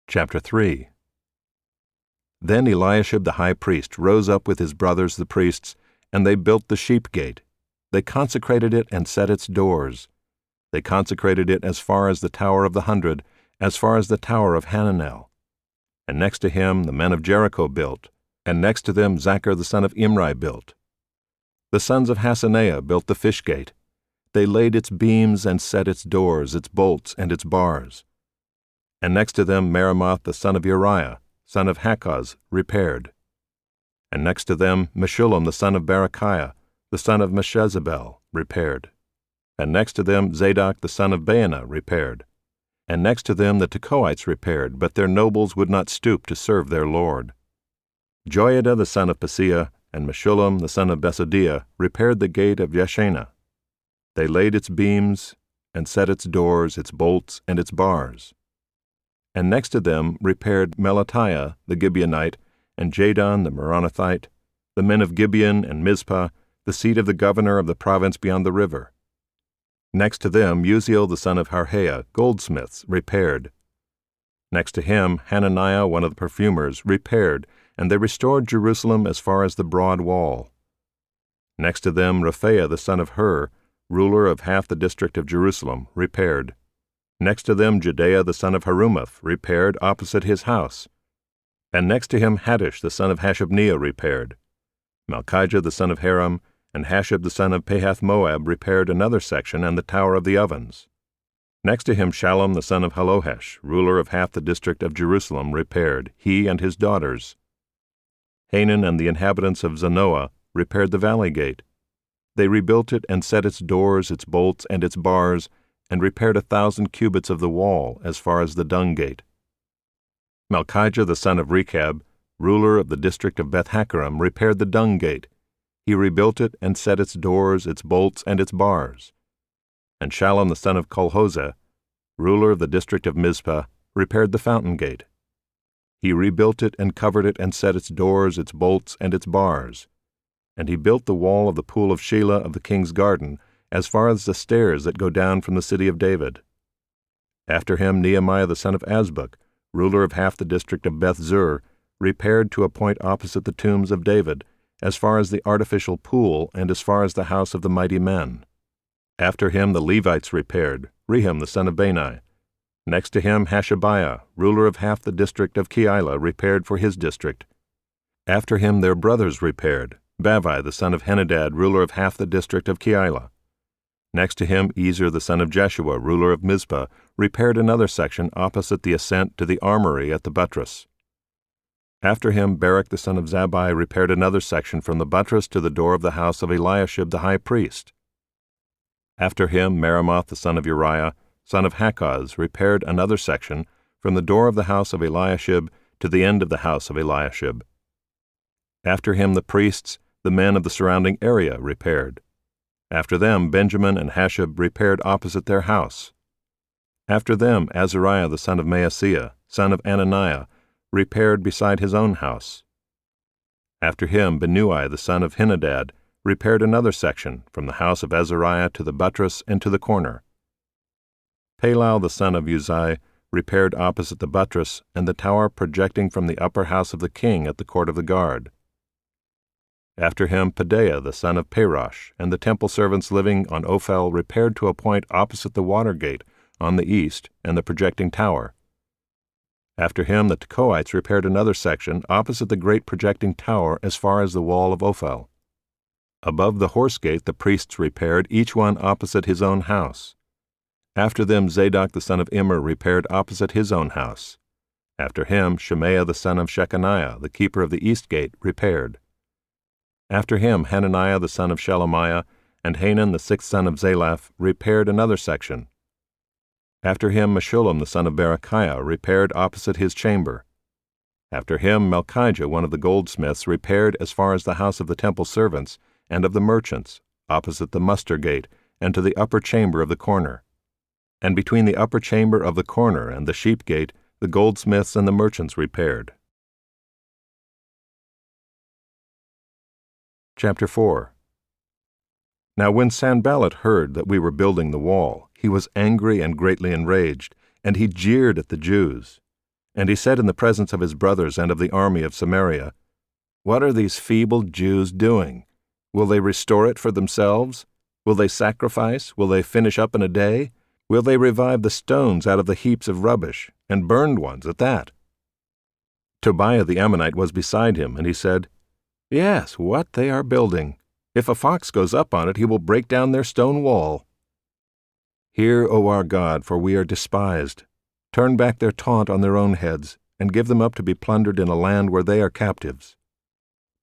Chapter 3. Then Eliashib the high priest rose up with his brothers the priests, and they built the sheep gate. They consecrated it and set its doors. They consecrated it as far as the Tower of the 100, as far as the Tower of Hananel. And next to him the men of Jericho built, and next to them Zachar the son of Imri built. The sons of Hasaneah built the fish gate. They laid its beams and set its doors, its bolts, and its bars. And next to them Meremoth the son of Uriah, son of Hakkoz, repaired. And next to them Meshullam the son of Berechiah, the son of Meshezabel, repaired. And next to them Zadok the son of Baana repaired. And next to them the Tekoites repaired, but their nobles would not stoop to serve their lord. Joiada the son of Paseah and Meshullam the son of Besodiah repaired the gate of Yeshana. They laid its beams and set its doors, its bolts, and its bars. And next to them repaired Melatiah the Gibeonite, and Jadon the Meronothite, the men of Gibeon and Mizpah, the seat of the governor of the province beyond the river. Next to them Uziel the son of Harhaiah, goldsmiths, repaired. Next to him Hananiah one of the perfumers, repaired, and they restored Jerusalem as far as the broad wall. Next to them Rephaiah the son of Hur, ruler of half the district of Jerusalem, repaired. Next to them Jedaiah the son of Harumaph repaired opposite his house. And next to him Haddish the son of Hashabneiah repaired. Malchijah the son of Haram and Hashab the son of Pahath-Moab repaired another section and the tower of the ovens. Next to him Shallum the son of Halohesh, ruler of half the district of Jerusalem, repaired, he and his daughters. Hanan and the inhabitants of Zanoah repaired the valley gate. They rebuilt it and set its doors, its bolts, and its bars, and repaired 1,000 cubits of the wall as far as the dung gate. Malchijah the son of Rechab, ruler of the district of Beth-Hakkerem, repaired the dung gate. He rebuilt it and set its doors, its bolts, and its bars. And Shallum the son of Colhozeh, ruler of the district of Mizpah, repaired the fountain gate. He rebuilt it and covered it and set its doors, its bolts, and its bars. And he built the wall of the pool of Shelah of the king's garden, as far as the stairs that go down from the city of David. After him Nehemiah the son of Azbuk, ruler of half the district of Beth-zur, repaired to a point opposite the tombs of David, as far as the artificial pool and as far as the house of the mighty men. After him the Levites repaired, Rehum the son of Bani. Next to him Hashabiah, ruler of half the district of Keilah, repaired for his district. After him their brothers repaired, Bavai the son of Henadad, ruler of half the district of Keilah. Next to him Ezer the son of Jeshua, ruler of Mizpah, repaired another section opposite the ascent to the armory at the buttress. After him Barak the son of Zabbai repaired another section from the buttress to the door of the house of Eliashib the high priest. After him Meremoth the son of Uriah, son of Hakkoz, repaired another section from the door of the house of Eliashib to the end of the house of Eliashib. After him the priests, the men of the surrounding area, repaired. After them Benjamin and Hashab repaired opposite their house. After them Azariah the son of Maaseiah, son of Ananiah, repaired beside his own house. After him Binnui the son of Henadad repaired another section from the house of Azariah to the buttress and to the corner. Palal the son of Uzai repaired opposite the buttress and the tower projecting from the upper house of the king at the court of the guard. After him Pedaiah the son of Parosh and the temple servants living on Ophel repaired to a point opposite the water gate on the east and the projecting tower. After him the Tekoites repaired another section opposite the great projecting tower as far as the wall of Ophel. Above the horse gate the priests repaired, each one opposite his own house. After them Zadok the son of Immer repaired opposite his own house. After him Shemaiah the son of Shechaniah, the keeper of the east gate, repaired. After him Hananiah the son of Shelemiah and Hanan the sixth son of Zalaph repaired another section. After him Meshullam the son of Berechiah repaired opposite his chamber. After him Malchijah one of the goldsmiths repaired as far as the house of the temple servants and of the merchants, opposite the muster gate, and to the upper chamber of the corner. And between the upper chamber of the corner and the sheep gate the goldsmiths and the merchants repaired. Chapter 4. Now when Sanballat heard that we were building the wall, he was angry and greatly enraged, and he jeered at the Jews. And he said in the presence of his brothers and of the army of Samaria, "What are these feeble Jews doing? Will they restore it for themselves? Will they sacrifice? Will they finish up in a day? Will they revive the stones out of the heaps of rubbish, and burned ones at that?" Tobiah the Ammonite was beside him, and he said, "Yes, what they are building! If a fox goes up on it, he will break down their stone wall." Hear, O our God, for we are despised. Turn back their taunt on their own heads, and give them up to be plundered in a land where they are captives.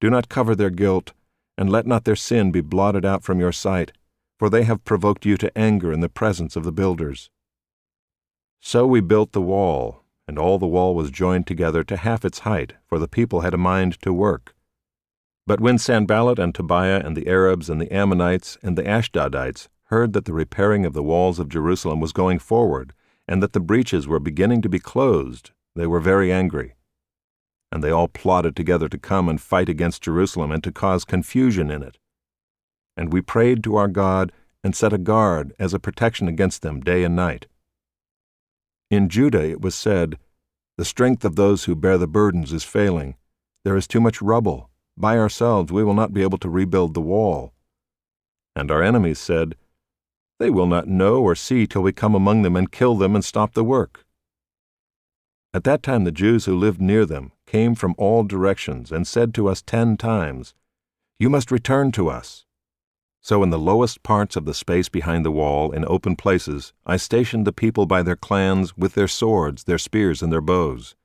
Do not cover their guilt, and let not their sin be blotted out from your sight, for they have provoked you to anger in the presence of the builders. So we built the wall, and all the wall was joined together to half its height, for the people had a mind to work. But when Sanballat and Tobiah and the Arabs and the Ammonites and the Ashdodites heard that the repairing of the walls of Jerusalem was going forward, and that the breaches were beginning to be closed, they were very angry. And they all plotted together to come and fight against Jerusalem and to cause confusion in it. And we prayed to our God and set a guard as a protection against them day and night. In Judah it was said, "The strength of those who bear the burdens is failing. There is too much rubble. By ourselves we will not be able to rebuild the wall." And our enemies said, "They will not know or see till we come among them and kill them and stop the work." At that time the Jews who lived near them came from all directions and said to us 10 times, "You must return to us." So in the lowest parts of the space behind the wall, in open places, I stationed the people by their clans with their swords, their spears, and their bows.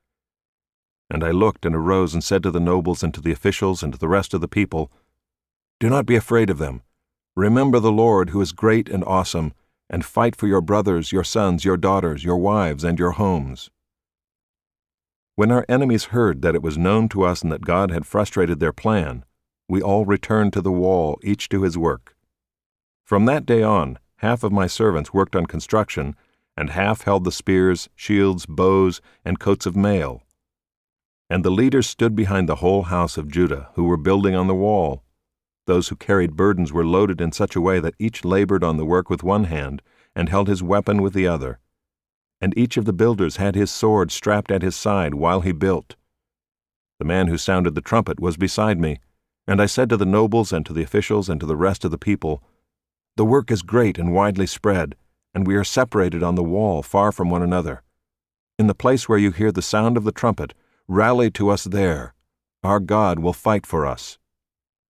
And I looked and arose and said to the nobles and to the officials and to the rest of the people, "Do not be afraid of them. Remember the Lord, who is great and awesome, and fight for your brothers, your sons, your daughters, your wives, and your homes." When our enemies heard that it was known to us and that God had frustrated their plan, we all returned to the wall, each to his work. From that day on, half of my servants worked on construction, and half held the spears, shields, bows, and coats of mail. And the leaders stood behind the whole house of Judah, who were building on the wall. Those who carried burdens were loaded in such a way that each labored on the work with one hand and held his weapon with the other. And each of the builders had his sword strapped at his side while he built. The man who sounded the trumpet was beside me, and I said to the nobles and to the officials and to the rest of the people, "The work is great and widely spread, and we are separated on the wall far from one another. In the place where you hear the sound of the trumpet, rally to us there. Our God will fight for us."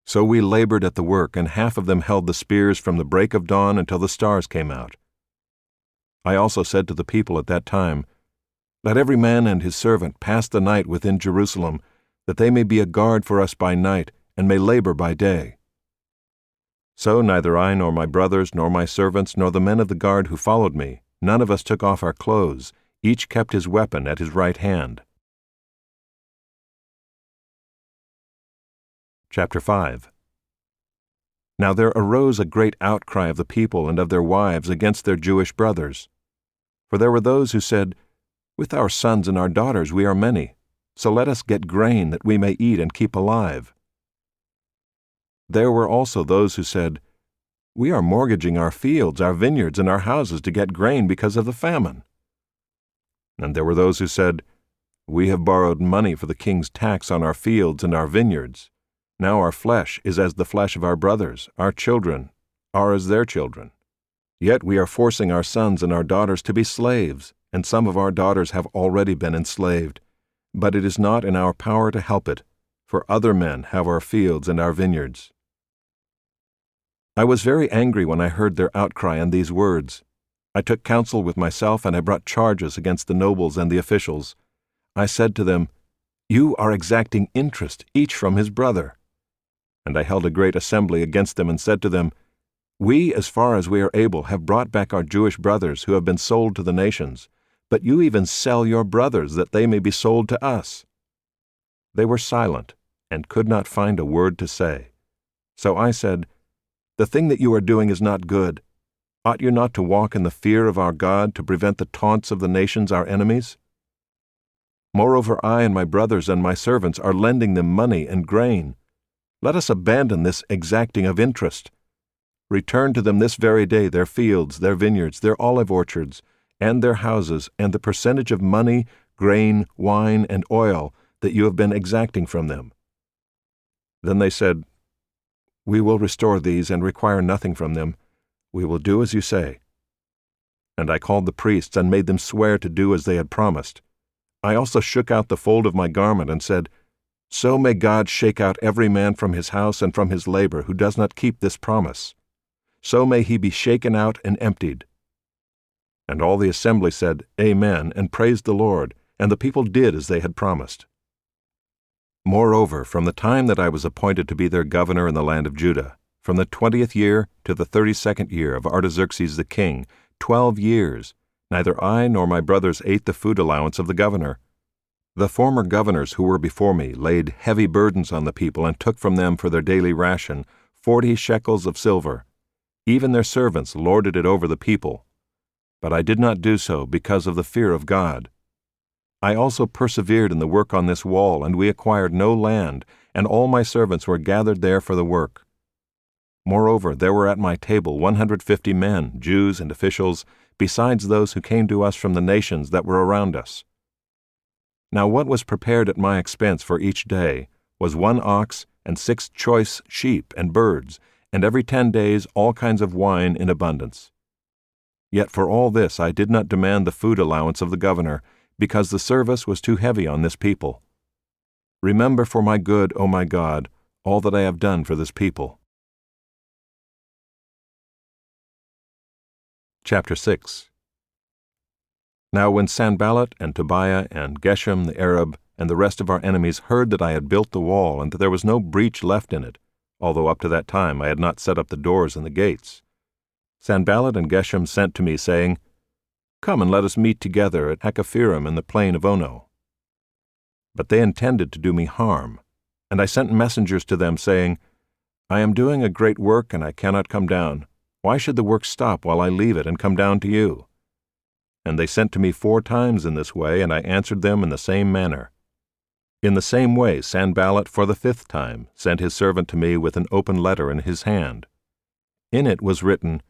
So we labored at the work, and half of them held the spears from the break of dawn until the stars came out. I also said to the people at that time, "Let every man and his servant pass the night within Jerusalem, that they may be a guard for us by night, and may labor by day." So neither I nor my brothers nor my servants nor the men of the guard who followed me, none of us took off our clothes, each kept his weapon at his right hand. Chapter 5. Now there arose a great outcry of the people and of their wives against their Jewish brothers. For there were those who said, "With our sons and our daughters we are many, so let us get grain that we may eat and keep alive." There were also those who said, "We are mortgaging our fields, our vineyards, and our houses to get grain because of the famine." And there were those who said, "We have borrowed money for the king's tax on our fields and our vineyards. Now our flesh is as the flesh of our brothers, our children are as their children. Yet we are forcing our sons and our daughters to be slaves, and some of our daughters have already been enslaved. But it is not in our power to help it, for other men have our fields and our vineyards." I was very angry when I heard their outcry and these words. I took counsel with myself, and I brought charges against the nobles and the officials. I said to them, "You are exacting interest, each from his brother." And I held a great assembly against them and said to them, "We, as far as we are able, have brought back our Jewish brothers who have been sold to the nations, but you even sell your brothers that they may be sold to us." They were silent and could not find a word to say. So I said, "The thing that you are doing is not good. Ought you not to walk in the fear of our God to prevent the taunts of the nations our enemies? Moreover, I and my brothers and my servants are lending them money and grain. Let us abandon this exacting of interest. Return to them this very day their fields, their vineyards, their olive orchards, and their houses, and the percentage of money, grain, wine, and oil that you have been exacting from them?" Then they said, "We will restore these and require nothing from them. We will do as you say." And I called the priests and made them swear to do as they had promised. I also shook out the fold of my garment and said, "So may God shake out every man from his house and from his labor who does not keep this promise. So may he be shaken out and emptied." And all the assembly said, "Amen," and praised the Lord, and the people did as they had promised. Moreover, from the time that I was appointed to be their governor in the land of Judah, from the 20th year to the 32nd year of Artaxerxes the king, 12 years, neither I nor my brothers ate the food allowance of the governor. The former governors who were before me laid heavy burdens on the people and took from them for their daily ration 40 shekels of silver. Even their servants lorded it over the people. But I did not do so because of the fear of God. I also persevered in the work on this wall, and we acquired no land, and all my servants were gathered there for the work. Moreover, there were at my table 150 men, Jews and officials, besides those who came to us from the nations that were around us. Now what was prepared at my expense for each day was 1 ox and 6 choice sheep and birds, and every 10 days all kinds of wine in abundance. Yet for all this I did not demand the food allowance of the governor, because the service was too heavy on this people. Remember for my good, O my God, all that I have done for this people. Chapter 6. Now when Sanballat and Tobiah and Geshem the Arab and the rest of our enemies heard that I had built the wall and that there was no breach left in it, although up to that time I had not set up the doors and the gates, Sanballat and Geshem sent to me, saying, "Come and let us meet together at Hakkephirim in the plain of Ono." But they intended to do me harm, and I sent messengers to them, saying, "I am doing a great work, and I cannot come down. Why should the work stop while I leave it and come down to you?" And they sent to me 4 times in this way, and I answered them in the same manner. In the same way Sanballat for the 5th time sent his servant to me with an open letter in his hand. In it was written,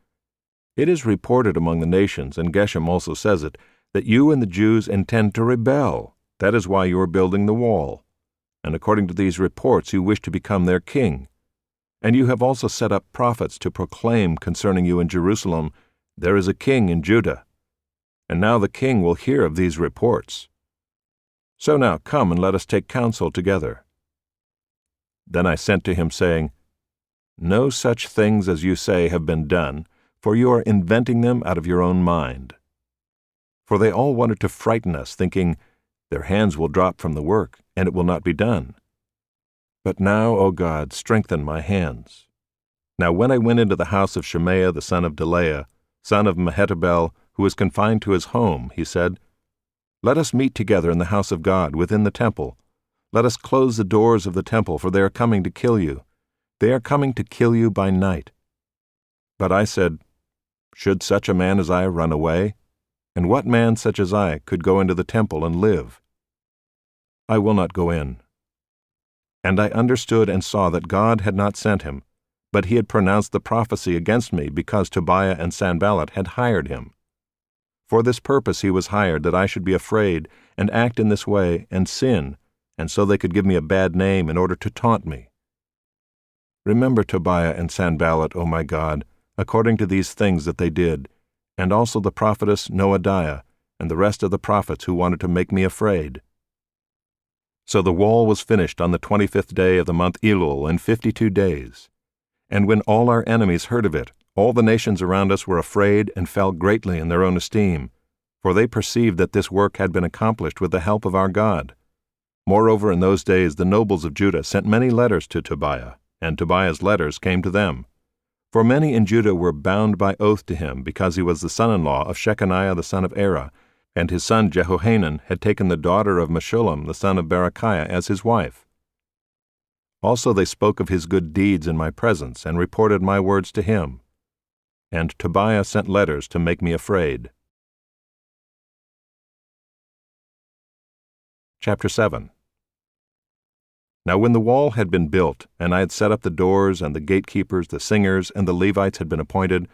"It is reported among the nations, and Geshem also says it, that you and the Jews intend to rebel. That is why you are building the wall. And according to these reports you wish to become their king. And you have also set up prophets to proclaim concerning you in Jerusalem, 'There is a king in Judah.' And now the king will hear of these reports. So now come and let us take counsel together." Then I sent to him, saying, "No such things as you say have been done, for you are inventing them out of your own mind." For they all wanted to frighten us, thinking, "Their hands will drop from the work, and it will not be done." But now, O God, strengthen my hands. Now when I went into the house of Shemaiah the son of Delaiah, son of Mehetabel, who was confined to his home, he said, "Let us meet together in the house of God within the temple. Let us close the doors of the temple, for they are coming to kill you. They are coming to kill you by night." But I said, "Should such a man as I run away? And what man such as I could go into the temple and live? I will not go in." And I understood and saw that God had not sent him, but he had pronounced the prophecy against me because Tobiah and Sanballat had hired him. For this purpose he was hired, that I should be afraid and act in this way and sin, and so they could give me a bad name in order to taunt me. Remember Tobiah and Sanballat, O my God, according to these things that they did, and also the prophetess Noadiah, and the rest of the prophets who wanted to make me afraid. So the wall was finished on the 25th day of the month Elul in 52 days. And when all our enemies heard of it, all the nations around us were afraid and fell greatly in their own esteem, for they perceived that this work had been accomplished with the help of our God. Moreover, in those days the nobles of Judah sent many letters to Tobiah, and Tobiah's letters came to them. For many in Judah were bound by oath to him, because he was the son-in-law of Shechaniah the son of Era, and his son Jehohanan had taken the daughter of Meshullam the son of Berechiah as his wife. Also they spoke of his good deeds in my presence, and reported my words to him. And Tobiah sent letters to make me afraid. Chapter 7. Now when the wall had been built, and I had set up the doors, and the gatekeepers, the singers, and the Levites had been appointed,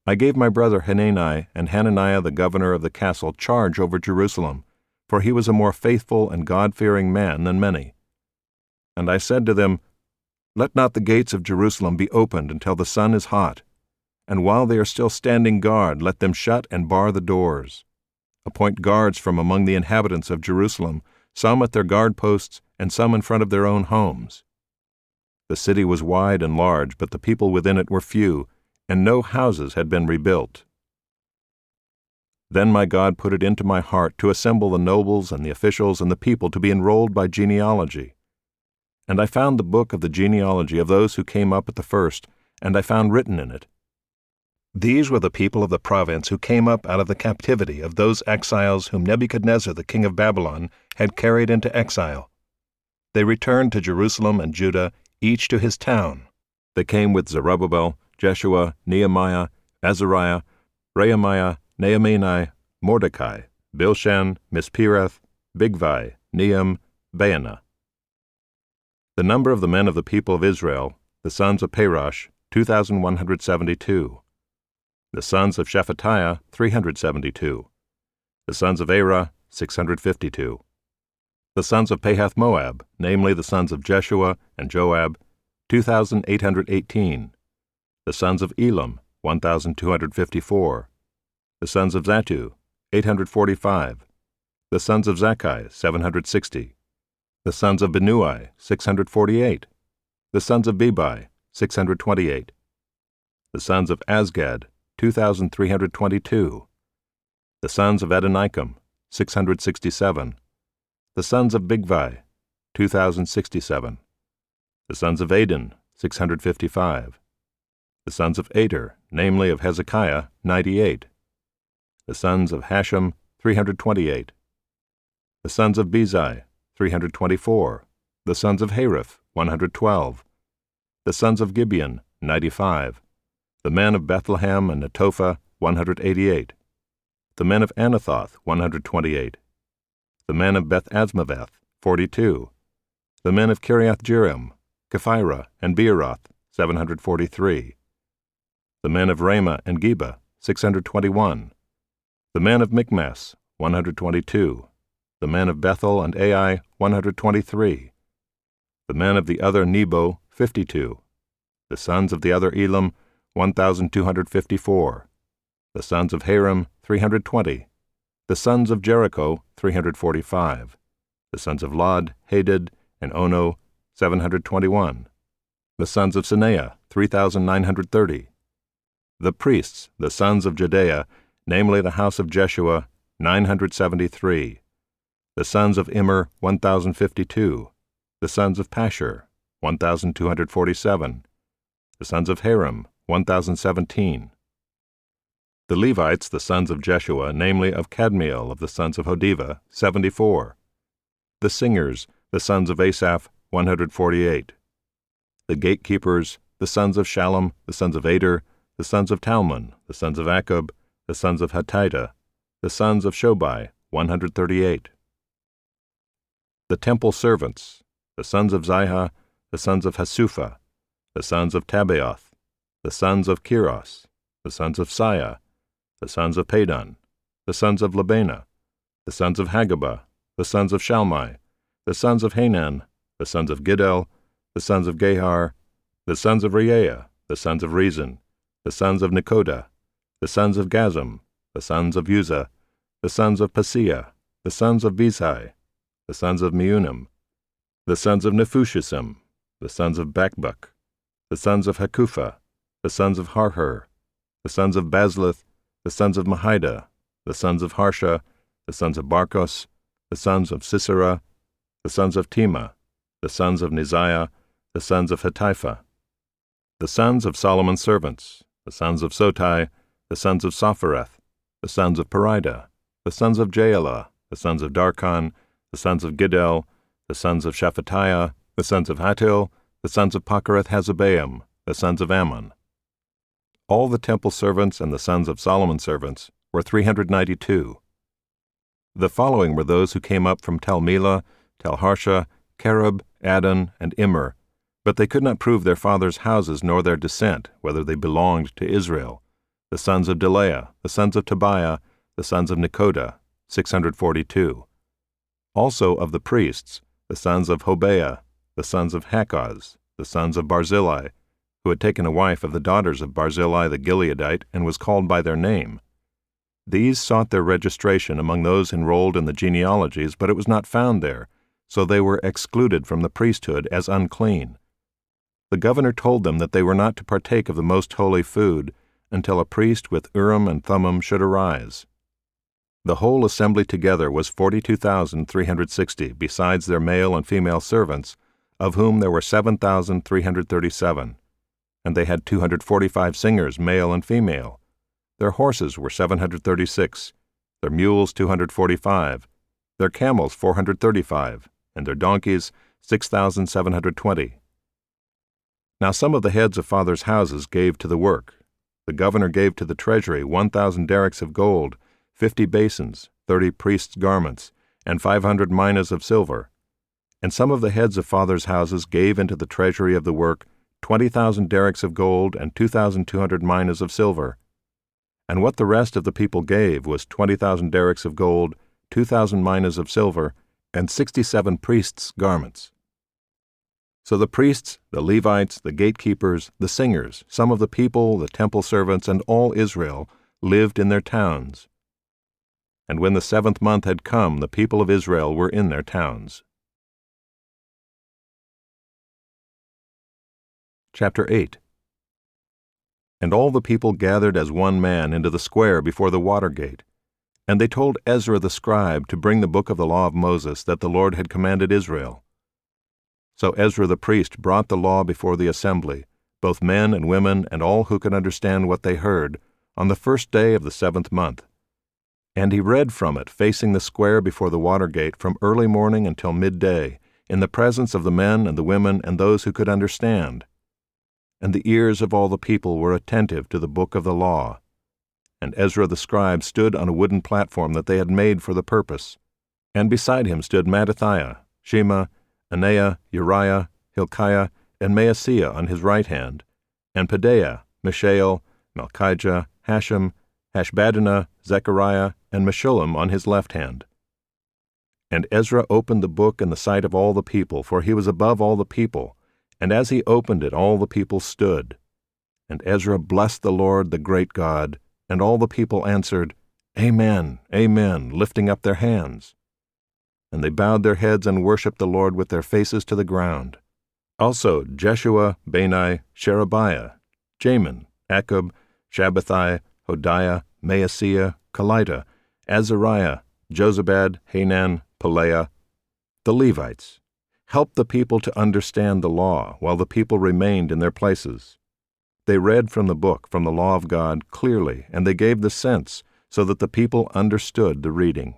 I gave my brother Hanani and Hananiah the governor of the castle charge over Jerusalem, for he was a more faithful and God-fearing man than many. And I said to them, Let not the gates of Jerusalem be opened until the sun is hot, and while they are still standing guard, let them shut and bar the doors. Appoint guards from among the inhabitants of Jerusalem, some at their guard posts and some in front of their own homes. The city was wide and large, but the people within it were few, and no houses had been rebuilt. Then my God put it into my heart to assemble the nobles and the officials and the people to be enrolled by genealogy. And I found the book of the genealogy of those who came up at the first, and I found written in it, These were the people of the province who came up out of the captivity of those exiles whom Nebuchadnezzar the king of Babylon had carried into exile. They returned to Jerusalem and Judah, each to his town. They came with Zerubbabel, Jeshua, Nehemiah, Azariah, Rehemiah, Nehemiah, Mordecai, Bilshan, Misperath, Bigvai, Nehem, Baanah. The number of the men of the people of Israel, the sons of Parosh, 2,172. The sons of Shephatiah, 372. The sons of Arah, 652. The sons of Pahath-Moab, namely the sons of Jeshua and Joab, 2,818. The sons of Elam, 1,254. The sons of Zattu, 845. The sons of Zakkai, 760. The sons of Binnui, 648. The sons of Bebai, 628. The sons of Azgad, 2,322. The sons of Adonikam, 667. The sons of Bigvai, 2,067. The sons of Adin, 655. The sons of Ater, namely of Hezekiah, 98. The sons of Hashem, 328. The sons of Bezai, 324. The sons of Hariph, 112. The sons of Gibeon, 95. The men of Bethlehem and Netophah, 188. The men of Anathoth, 128. The men of Beth-Azmaveth, 42. The men of Kiriath-Jearim, Kephirah, and Beeroth, 743. The men of Ramah and Geba, 621. The men of Michmas, 122. The men of Bethel and Ai, 123. The men of the other Nebo, 52. The sons of the other Elam, 1,254. The sons of Haram, 320. The sons of Jericho, 345. The sons of Lod, Hadid, and Ono, 721. The sons of Sineah, 3,930. The priests, the sons of Jedaiah, namely the house of Jeshua, 973. The sons of Immer, 1,052. The sons of Pashur, 1,247. The sons of Haram, 1,017. The Levites, the sons of Jeshua, namely of Kadmiel of the sons of Hodiva, 74. The singers, the sons of Asaph, 148. The gatekeepers, the sons of Shallum, the sons of Ader, the sons of Talmon, the sons of Akub, the sons of Hatita, the sons of Shobai, 138. The temple servants, the sons of Ziha, the sons of Hasupha, the sons of Tabaoth, the sons of Kiros, the sons of Siah, the sons of Padon, the sons of Labana, the sons of Hagabah, the sons of Shalmai, the sons of Hanan, the sons of Giddel, the sons of Gehar, the sons of Reaiah, the sons of Rezin, the sons of Nekoda, the sons of Gazam, the sons of Uzzah, the sons of Paseah, the sons of Bezai, the sons of Meunim, the sons of Nephushisim, the sons of Bakbuk, the sons of Hakupha, the sons of Harhur, the sons of Bazlith, the sons of Mahida, the sons of Harsha, the sons of Barkos, the sons of Sisera, the sons of Tema, the sons of Neziah, the sons of Hatipha, the sons of Solomon's servants, the sons of Sotai, the sons of Sophereth, the sons of Perida, the sons of Jaelah, the sons of Darkon, the sons of Giddel, the sons of Shephatiah, the sons of Hattil, the sons of Pokereth-Hazzebaim, the sons of Ammon. All the temple servants and the sons of Solomon's servants were 392. The following were those who came up from Tel Melah, Tel Harsha, Kerub, Adon, and Immer, but they could not prove their fathers' houses nor their descent, whether they belonged to Israel. The sons of Delaiah, the sons of Tobiah, the sons of Nekoda, 642. Also of the priests, the sons of Hobaiah, the sons of Hakkoz, the sons of Barzillai, who had taken a wife of the daughters of Barzillai the Gileadite and was called by their name. These sought their registration among those enrolled in the genealogies, but it was not found there, so they were excluded from the priesthood as unclean. The governor told them that they were not to partake of the most holy food until a priest with Urim and Thummim should arise. The whole assembly together was 42,360, besides their male and female servants, of whom there were 7,337. And they had 245 singers, male and female. Their horses were 736, their mules 245, their camels 435, and their donkeys 6,720. Now some of the heads of fathers' houses gave to the work. The governor gave to the treasury 1,000 derricks of gold, 50 basins, 30 priests' garments, and 500 minas of silver. And some of the heads of fathers' houses gave into the treasury of the work 20,000 derricks of gold and 2,200 minas of silver. And what the rest of the people gave was 20,000 derricks of gold, 2,000 minas of silver, and 67 priests' garments. So the priests, the Levites, the gatekeepers, the singers, some of the people, the temple servants, and all Israel lived in their towns. And when the 7th month had come, the people of Israel were in their towns. Chapter 8. And all the people gathered as one man into the square before the water gate. And they told Ezra the scribe to bring the book of the law of Moses that the Lord had commanded Israel. So Ezra the priest brought the law before the assembly, both men and women and all who could understand what they heard, on the 1st day of the 7th month. And he read from it facing the square before the water gate from early morning until midday, in the presence of the men and the women and those who could understand. And the ears of all the people were attentive to the book of the law. And Ezra the scribe stood on a wooden platform that they had made for the purpose. And beside him stood Mattithiah, Shema, Anaiah, Uriah, Hilkiah, and Maaseiah on his right hand, and Pedaiah, Mishael, Malchijah, Hashem, Hashbaddanah, Zechariah, and Meshullam on his left hand. And Ezra opened the book in the sight of all the people, for he was above all the people, and as he opened it all the people stood. And Ezra blessed the Lord, the great God, and all the people answered, Amen, Amen, lifting up their hands. And they bowed their heads and worshipped the Lord with their faces to the ground. Also Jeshua, Bani, Sherebiah, Jamin, Akkub, Shabbathai, Hodiah, Maaseiah, Kelita, Azariah, Jozabad, Hanan, Pelaiah, the Levites, helped the people to understand the law while the people remained in their places. They read from the book, from the law of God, clearly, and they gave the sense so that the people understood the reading.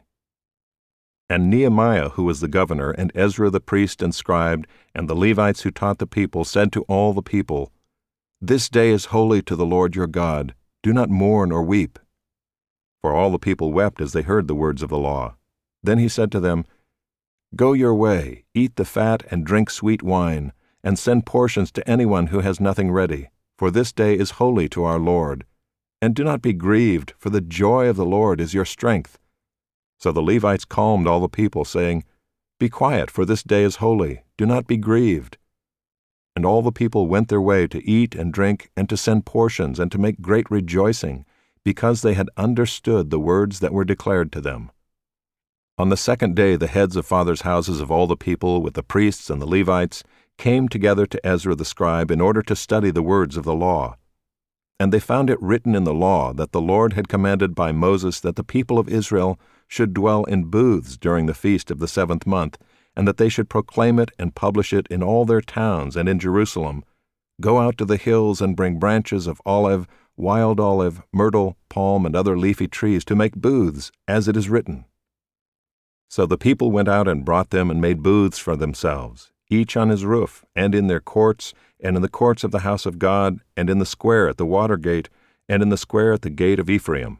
And Nehemiah, who was the governor, and Ezra the priest and scribe, and the Levites who taught the people, said to all the people, This day is holy to the Lord your God. Do not mourn or weep. For all the people wept as they heard the words of the law. Then he said to them, Go your way, eat the fat and drink sweet wine, and send portions to anyone who has nothing ready, for this day is holy to our Lord. And do not be grieved, for the joy of the Lord is your strength. So the Levites calmed all the people, saying, Be quiet, for this day is holy. Do not be grieved. And all the people went their way to eat and drink, and to send portions, and to make great rejoicing, because they had understood the words that were declared to them. On the 2nd day the heads of fathers' houses of all the people, with the priests and the Levites, came together to Ezra the scribe in order to study the words of the law. And they found it written in the law that the Lord had commanded by Moses that the people of Israel should dwell in booths during the feast of the 7th month, and that they should proclaim it and publish it in all their towns and in Jerusalem. Go out to the hills and bring branches of olive, wild olive, myrtle, palm, and other leafy trees to make booths, as it is written. So the people went out and brought them and made booths for themselves, each on his roof, and in their courts, and in the courts of the house of God, and in the square at the water gate, and in the square at the gate of Ephraim.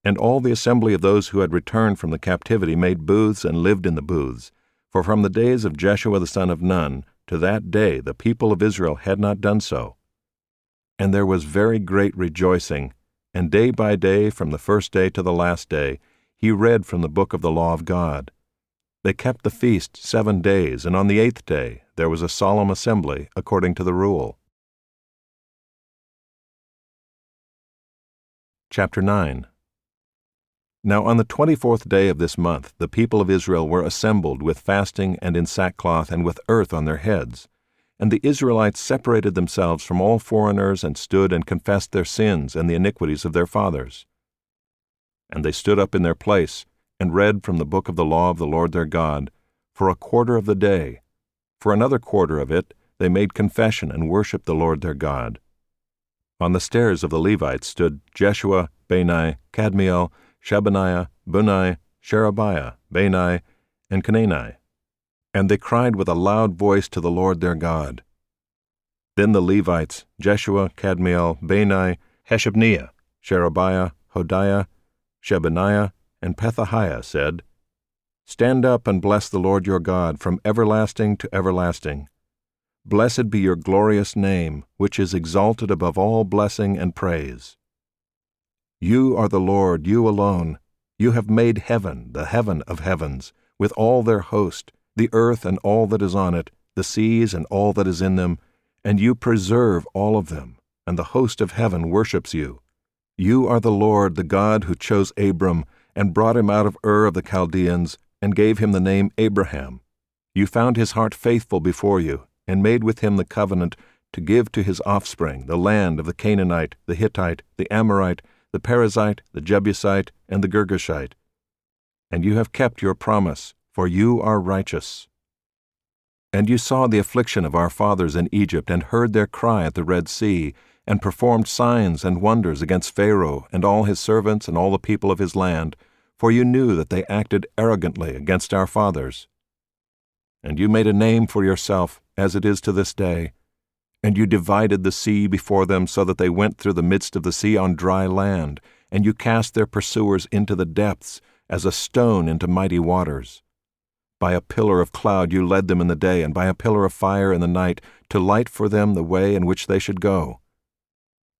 And all the assembly of those who had returned from the captivity made booths and lived in the booths. For from the days of Jeshua the son of Nun to that day the people of Israel had not done so. And there was very great rejoicing, and day by day, from the first day to the last day, he read from the book of the law of God. They kept the feast 7 days, and on the 8th day there was a solemn assembly according to the rule. Chapter 9. Now on the 24th day of this month the people of Israel were assembled with fasting and in sackcloth and with earth on their heads. And the Israelites separated themselves from all foreigners and stood and confessed their sins and the iniquities of their fathers. And they stood up in their place and read from the book of the law of the Lord their God for a quarter of the day. For another quarter of it they made confession and worshipped the Lord their God. On the stairs of the Levites stood Jeshua, Bani, Kadmiel, Shebaniah, Bunai, Sherebiah, Bani, and Canaani. And they cried with a loud voice to the Lord their God. Then the Levites, Jeshua, Kadmiel, Bani, Hashabniah, Sherebiah, Hodiah, Shebaniah, and Pethahiah said, Stand up and bless the Lord your God from everlasting to everlasting. Blessed be your glorious name, which is exalted above all blessing and praise. You are the Lord, you alone. You have made heaven, the heaven of heavens, with all their host, the earth and all that is on it, the seas and all that is in them, and you preserve all of them, and the host of heaven worships you. You are the Lord, the God who chose Abram, and brought him out of Ur of the Chaldeans, and gave him the name Abraham. You found his heart faithful before you, and made with him the covenant to give to his offspring the land of the Canaanite, the Hittite, the Amorite, the Perizzite, the Jebusite, and the Girgashite. And you have kept your promise, for you are righteous. And you saw the affliction of our fathers in Egypt, and heard their cry at the Red Sea, and performed signs and wonders against Pharaoh and all his servants and all the people of his land, for you knew that they acted arrogantly against our fathers. And you made a name for yourself, as it is to this day, and you divided the sea before them so that they went through the midst of the sea on dry land, and you cast their pursuers into the depths, as a stone into mighty waters. By a pillar of cloud you led them in the day, and by a pillar of fire in the night, to light for them the way in which they should go.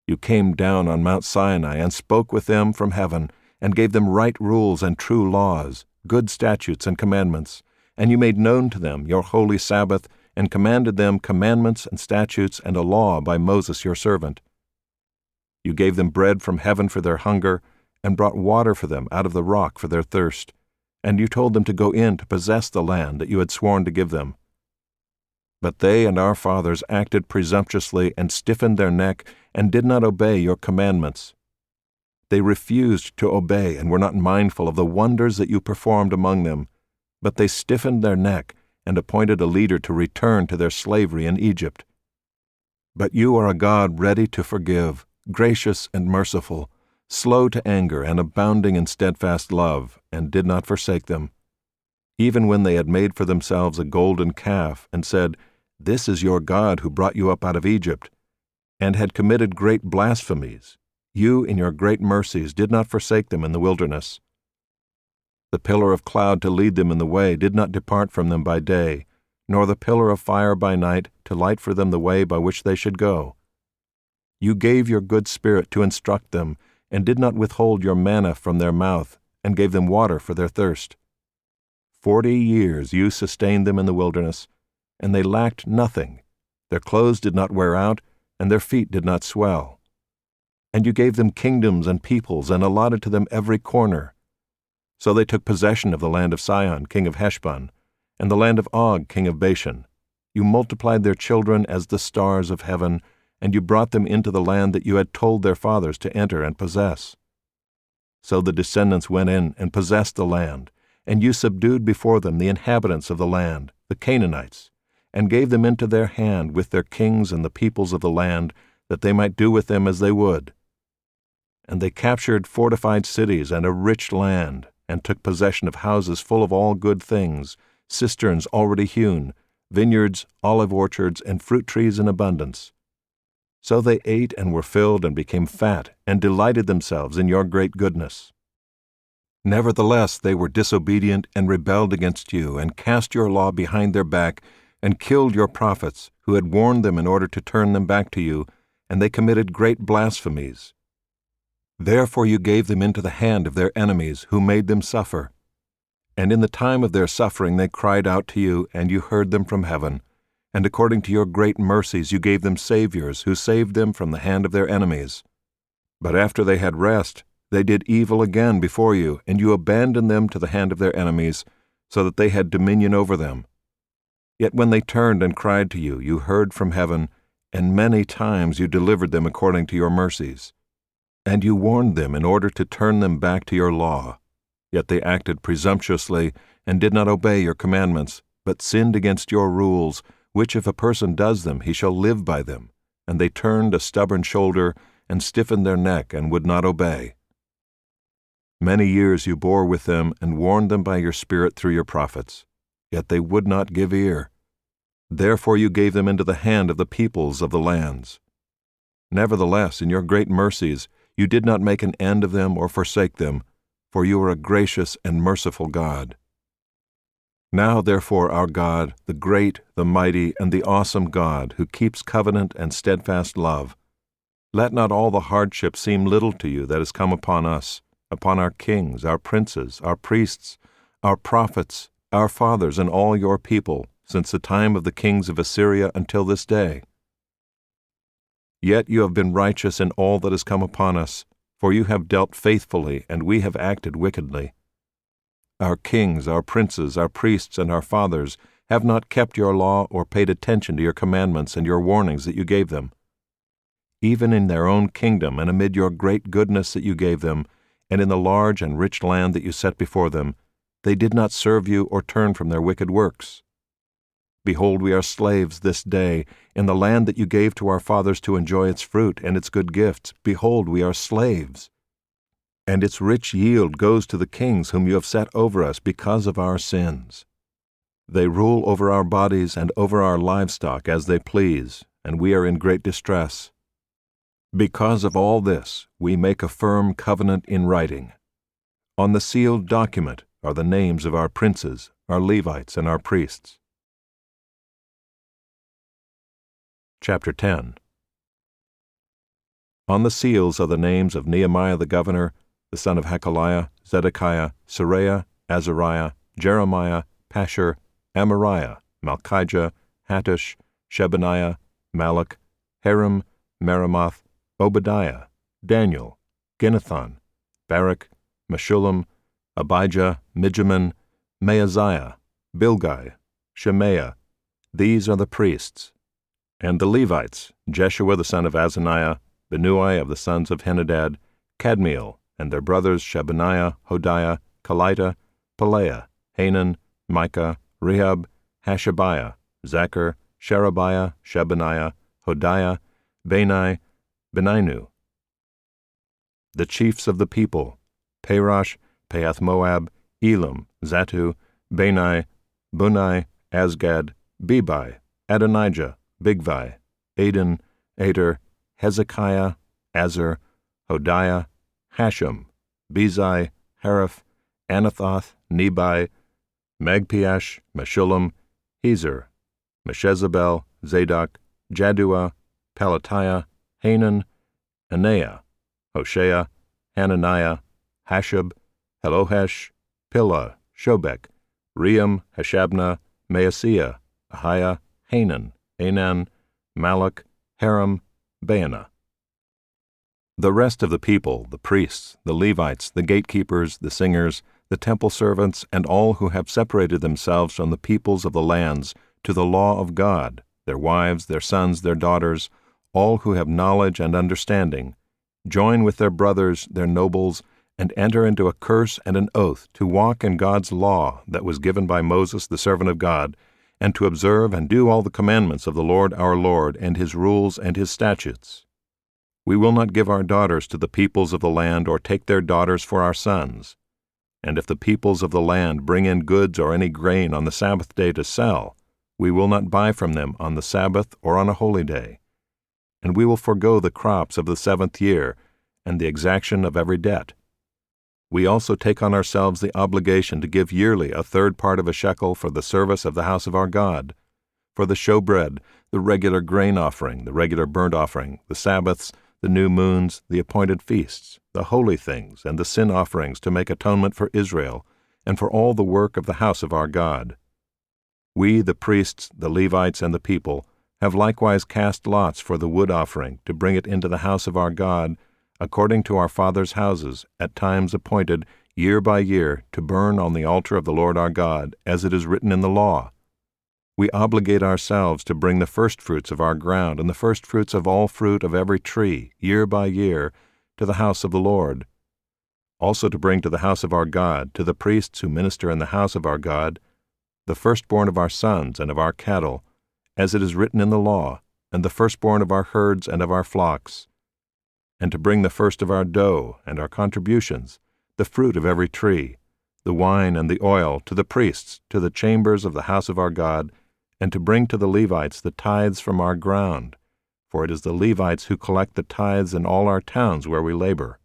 You came down on Mount Sinai and spoke with them from heaven, and gave them right rules and true laws, good statutes and commandments, and you made known to them your holy Sabbath, and commanded them commandments and statutes and a law by Moses your servant. You gave them bread from heaven for their hunger, and brought water for them out of the rock for their thirst, and you told them to go in to possess the land that you had sworn to give them. But they and our fathers acted presumptuously and stiffened their neck, and did not obey your commandments. They refused to obey and were not mindful of the wonders that you performed among them, but they stiffened their neck and appointed a leader to return to their slavery in Egypt. But you are a God ready to forgive, gracious and merciful, slow to anger and abounding in steadfast love, and did not forsake them. Even when they had made for themselves a golden calf, and said, This is your God who brought you up out of Egypt, and had committed great blasphemies, you in your great mercies did not forsake them in the wilderness. The pillar of cloud to lead them in the way did not depart from them by day, nor the pillar of fire by night to light for them the way by which they should go. You gave your good spirit to instruct them, and did not withhold your manna from their mouth, and gave them water for their thirst. 40 years you sustained them in the wilderness, and they lacked nothing. Their clothes did not wear out, and their feet did not swell. And you gave them kingdoms and peoples, and allotted to them every corner. So they took possession of the land of Sihon, king of Heshbon, and the land of Og, king of Bashan. You multiplied their children as the stars of heaven, and you brought them into the land that you had told their fathers to enter and possess. So the descendants went in and possessed the land, and you subdued before them the inhabitants of the land, the Canaanites, and gave them into their hand with their kings and the peoples of the land, that they might do with them as they would. And they captured fortified cities and a rich land, and took possession of houses full of all good things, cisterns already hewn, vineyards, olive orchards, and fruit trees in abundance. So they ate and were filled and became fat, and delighted themselves in your great goodness. Nevertheless they were disobedient and rebelled against you, and cast your law behind their back, and killed your prophets, who had warned them in order to turn them back to you, and they committed great blasphemies. Therefore you gave them into the hand of their enemies, who made them suffer. And in the time of their suffering they cried out to you, and you heard them from heaven. And according to your great mercies you gave them saviors, who saved them from the hand of their enemies. But after they had rest, they did evil again before you, and you abandoned them to the hand of their enemies, so that they had dominion over them. Yet when they turned and cried to you, you heard from heaven, and many times you delivered them according to your mercies. And you warned them in order to turn them back to your law. Yet they acted presumptuously and did not obey your commandments, but sinned against your rules, which if a person does them, he shall live by them. And they turned a stubborn shoulder and stiffened their neck and would not obey. Many years you bore with them and warned them by your Spirit through your prophets, yet they would not give ear. Therefore you gave them into the hand of the peoples of the lands. Nevertheless, in your great mercies, you did not make an end of them or forsake them, for you are a gracious and merciful God. Now, therefore, our God, the great, the mighty, and the awesome God, who keeps covenant and steadfast love, let not all the hardship seem little to you that has come upon us, upon our kings, our princes, our priests, our prophets, our fathers, and all your people, since the time of the kings of Assyria until this day. Yet you have been righteous in all that has come upon us, for you have dealt faithfully, and we have acted wickedly. Our kings, our princes, our priests, and our fathers have not kept your law or paid attention to your commandments and your warnings that you gave them. Even in their own kingdom and amid your great goodness that you gave them, and in the large and rich land that you set before them, they did not serve you or turn from their wicked works. Behold, we are slaves this day in the land that you gave to our fathers to enjoy its fruit and its good gifts. Behold, we are slaves. And its rich yield goes to the kings whom you have set over us because of our sins. They rule over our bodies and over our livestock as they please, and we are in great distress. Because of all this, we make a firm covenant in writing. On the sealed document are the names of our princes, our Levites, and our priests. Chapter 10. On the seals are the names of Nehemiah the governor, the son of Hakaliah, Zedekiah, Seraiah, Azariah, Jeremiah, Pashur, Amariah, Malchijah, Hattush, Shebaniah, Malach, Harim, Meremoth, Obadiah, Daniel, Ginnathan, Barak, Meshullam, Abijah, Mijamin, Maaziah, Bilgai, Shemaiah. These are the priests. And the Levites, Jeshua the son of Azaniah, Binnui of the sons of Henadad, Kadmiel, and their brothers Shebaniah, Hodiah, Kelita, Pelaiah, Hanan, Micah, Rehab, Hashabiah, Zachar, Sherebiah, Shebaniah, Hodiah, Bani, Beninu. The chiefs of the people, Parosh, Pahath-Moab, Elam, Zatu, Bani, Bunai, Asgad, Bebai, Adonijah, Bigvai, Aden, Ater, Hezekiah, Azar, Hodiah, Hashem, Bezai, Hariph, Anathoth, Nebai, Magpiash, Meshullam, Hezer, Meshezabel, Zadok, Jaddua, Pelatiah, Hanan, Anaiah, Hoshea, Hananiah, Hashab, Helohesh, Pilah, Shobek, Ream, Hashabnah, Maaseiah, Ahiah, Hanan, Anan, Malach, Haram, Baanah. The rest of the people, the priests, the Levites, the gatekeepers, the singers, the temple servants, and all who have separated themselves from the peoples of the lands to the law of God, their wives, their sons, their daughters, all who have knowledge and understanding, join with their brothers, their nobles, and enter into a curse and an oath to walk in God's law that was given by Moses the servant of God, and to observe and do all the commandments of the Lord our Lord, and his rules and his statutes. We will not give our daughters to the peoples of the land, or take their daughters for our sons. And if the peoples of the land bring in goods or any grain on the Sabbath day to sell, we will not buy from them on the Sabbath or on a holy day. And we will forego the crops of the 7th year, and the exaction of every debt. We also take on ourselves the obligation to give yearly 1/3 part of a shekel for the service of the house of our God, for the showbread, the regular grain offering, the regular burnt offering, the Sabbaths, the new moons, the appointed feasts, the holy things, and the sin offerings to make atonement for Israel, and for all the work of the house of our God. We, the priests, the Levites, and the people, have likewise cast lots for the wood offering to bring it into the house of our God, according to our fathers' houses, at times appointed, year by year, to burn on the altar of the Lord our God, as it is written in the law. We obligate ourselves to bring the firstfruits of our ground and the firstfruits of all fruit of every tree, year by year, to the house of the Lord. Also to bring to the house of our God, to the priests who minister in the house of our God, the firstborn of our sons and of our cattle, as it is written in the law, and the firstborn of our herds and of our flocks, and to bring the first of our dough and our contributions, the fruit of every tree, the wine and the oil, to the priests, to the chambers of the house of our God, and to bring to the Levites the tithes from our ground, for it is the Levites who collect the tithes in all our towns where we labor.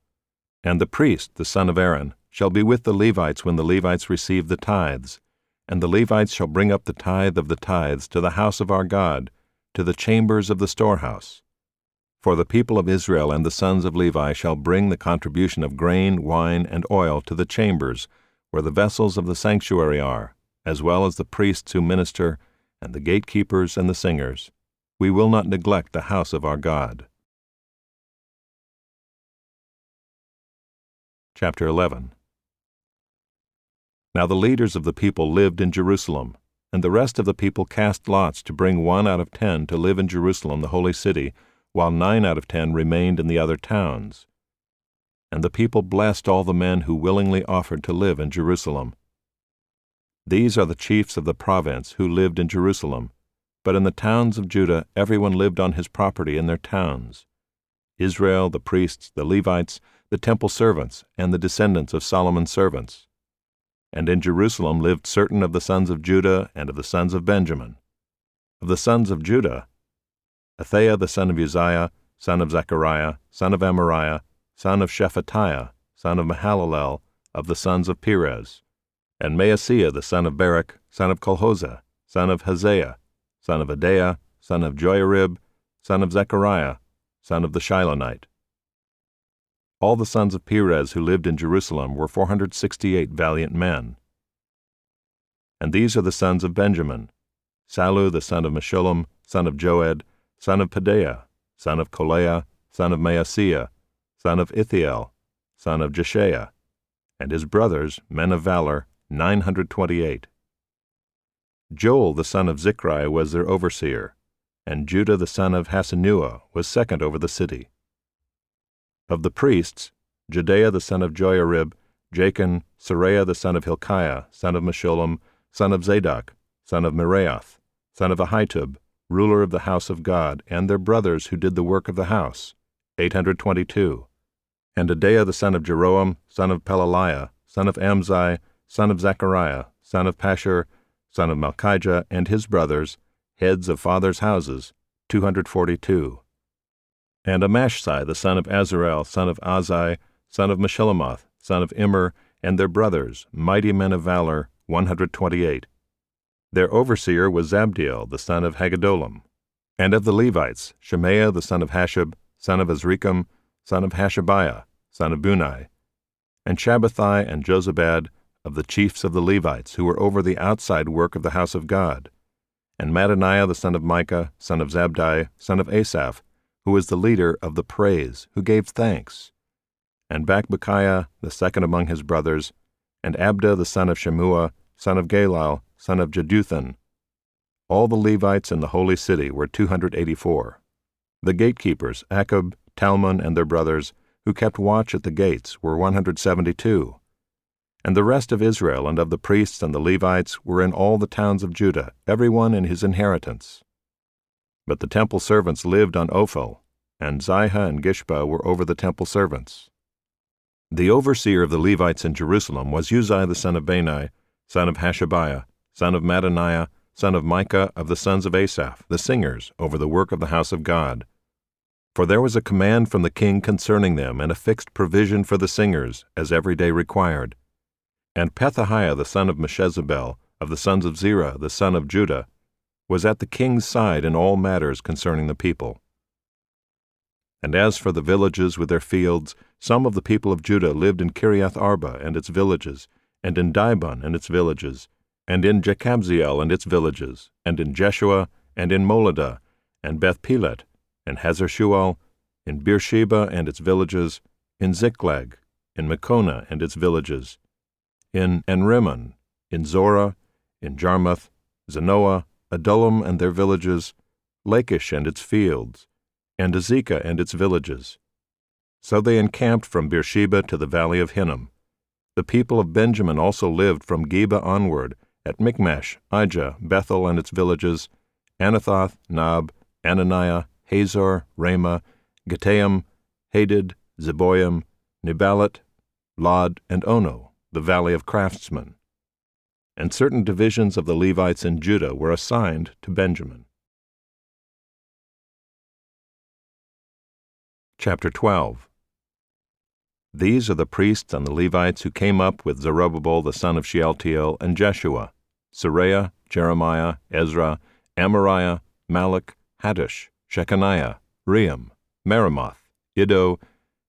And the priest, the son of Aaron, shall be with the Levites when the Levites receive the tithes, and the Levites shall bring up the tithe of the tithes to the house of our God, to the chambers of the storehouse. For the people of Israel and the sons of Levi shall bring the contribution of grain, wine, and oil to the chambers, where the vessels of the sanctuary are, as well as the priests who minister, and the gatekeepers and the singers. We will not neglect the house of our God. Chapter 11. Now the leaders of the people lived in Jerusalem, and the rest of the people cast lots to bring 1 out of 10 to live in Jerusalem the holy city, while 9 out of 10 remained in the other towns. And the people blessed all the men who willingly offered to live in Jerusalem. These are the chiefs of the province who lived in Jerusalem, but in the towns of Judah everyone lived on his property in their towns: Israel, the priests, the Levites, the temple servants, and the descendants of Solomon's servants. And in Jerusalem lived certain of the sons of Judah and of the sons of Benjamin. Of the sons of Judah, Athaiah the son of Uzziah, son of Zechariah, son of Amariah, son of Shephatiah, son of Mahalalel, of the sons of Perez, and Maaseiah the son of Barak, son of Colhozeh, son of Haziah, son of Adaiah, son of Joiarib, son of Zechariah, son of the Shilonite. All the sons of Perez who lived in Jerusalem were 468 valiant men. And these are the sons of Benjamin: Sallu the son of Meshullam, son of Joed, son of Pedaiah, son of Kolaiah, son of Maaseiah, son of Ithiel, son of Jeshaiah, and his brothers, men of valor, 928. Joel the son of Zichri was their overseer, and Judah the son of Hasenuah was second over the city. Of the priests, Jedaiah the son of Joiarib, Jachin, Seraiah the son of Hilkiah, son of Meshullam, son of Zadok, son of Meraioth, son of Ahitub, ruler of the house of God, and their brothers who did the work of the house, 822. And Adaiah the son of Jeroam, son of Pelaliah, son of Amzi, son of Zechariah, son of Pashur, son of Malchijah, and his brothers, heads of fathers' houses, 242. And Amashsai the son of Azarel, son of Azai, son of Meshillemoth, son of Immer, and their brothers, mighty men of valor, 128. Their overseer was Zabdiel the son of Haggedolim. And of the Levites, Shemaiah the son of Hashab, son of Azrikam, son of Hashabiah, son of Bunai, and Shabbathai and Jozabad, of the chiefs of the Levites, who were over the outside work of the house of God, and Mattaniah the son of Micah, son of Zabdi, son of Asaph, who was the leader of the praise, who gave thanks, and Bakbukiah, the second among his brothers, and Abda the son of Shemua, son of Galal, son of Jeduthun. All the Levites in the holy city were 284. The gatekeepers, Akub, Talmon, and their brothers, who kept watch at the gates, were 172. And the rest of Israel and of the priests and the Levites were in all the towns of Judah, every one in his inheritance. But the temple servants lived on Ophel, and Zihah and Gishpa were over the temple servants. The overseer of the Levites in Jerusalem was Uzziah the son of Bani, son of Hashabiah, son of Mattaniah, son of Micah, of the sons of Asaph, the singers, over the work of the house of God. For there was a command from the king concerning them, and a fixed provision for the singers, as every day required. And Pethahiah the son of Meshezabel, of the sons of Zerah, the son of Judah, was at the king's side in all matters concerning the people. And as for the villages with their fields, some of the people of Judah lived in Kiriath Arba and its villages, and in Dibon and its villages, and in Jekabzeel and its villages, and in Jeshua, and in Moladah, and Beth-Pelet, and Hazarshual, in Beersheba and its villages, in Ziklag, in Mekona and its villages, in Enrimmon, in Zorah, in Jarmuth, Zanoah, Adullam and their villages, Lachish and its fields, and Azekah and its villages. So they encamped from Beersheba to the valley of Hinnom. The people of Benjamin also lived from Geba onward, at Michmash, Ijah, Bethel and its villages, Anathoth, Nob, Ananiah, Hazor, Ramah, Gittaim, Hadid, Zeboim, Neballat, Lod, and Ono, the valley of craftsmen. And certain divisions of the Levites in Judah were assigned to Benjamin. Chapter 12. These are the priests and the Levites who came up with Zerubbabel the son of Shealtiel and Jeshua, Seraiah, Jeremiah, Ezra, Amariah, Malach, Hattush, Shechaniah, Ream, Meremoth, Iddo,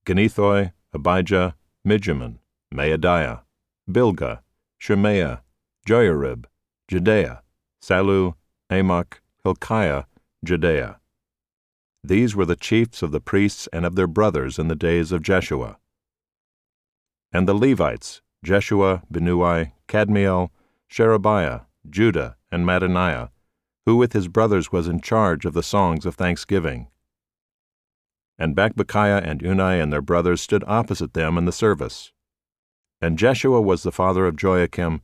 Genethoi, Abijah, Mijamin, Maadiah, Bilgah, Shemaiah, Joiarib, Jedaiah, Salu, Amok, Hilkiah, Jedaiah. These were the chiefs of the priests and of their brothers in the days of Jeshua. And the Levites, Jeshua, Binnui, Kadmiel, Sherebiah, Judah, and Mattaniah, who with his brothers was in charge of the songs of thanksgiving. And Bakbukiah and Unai and their brothers stood opposite them in the service. And Jeshua was the father of Joachim,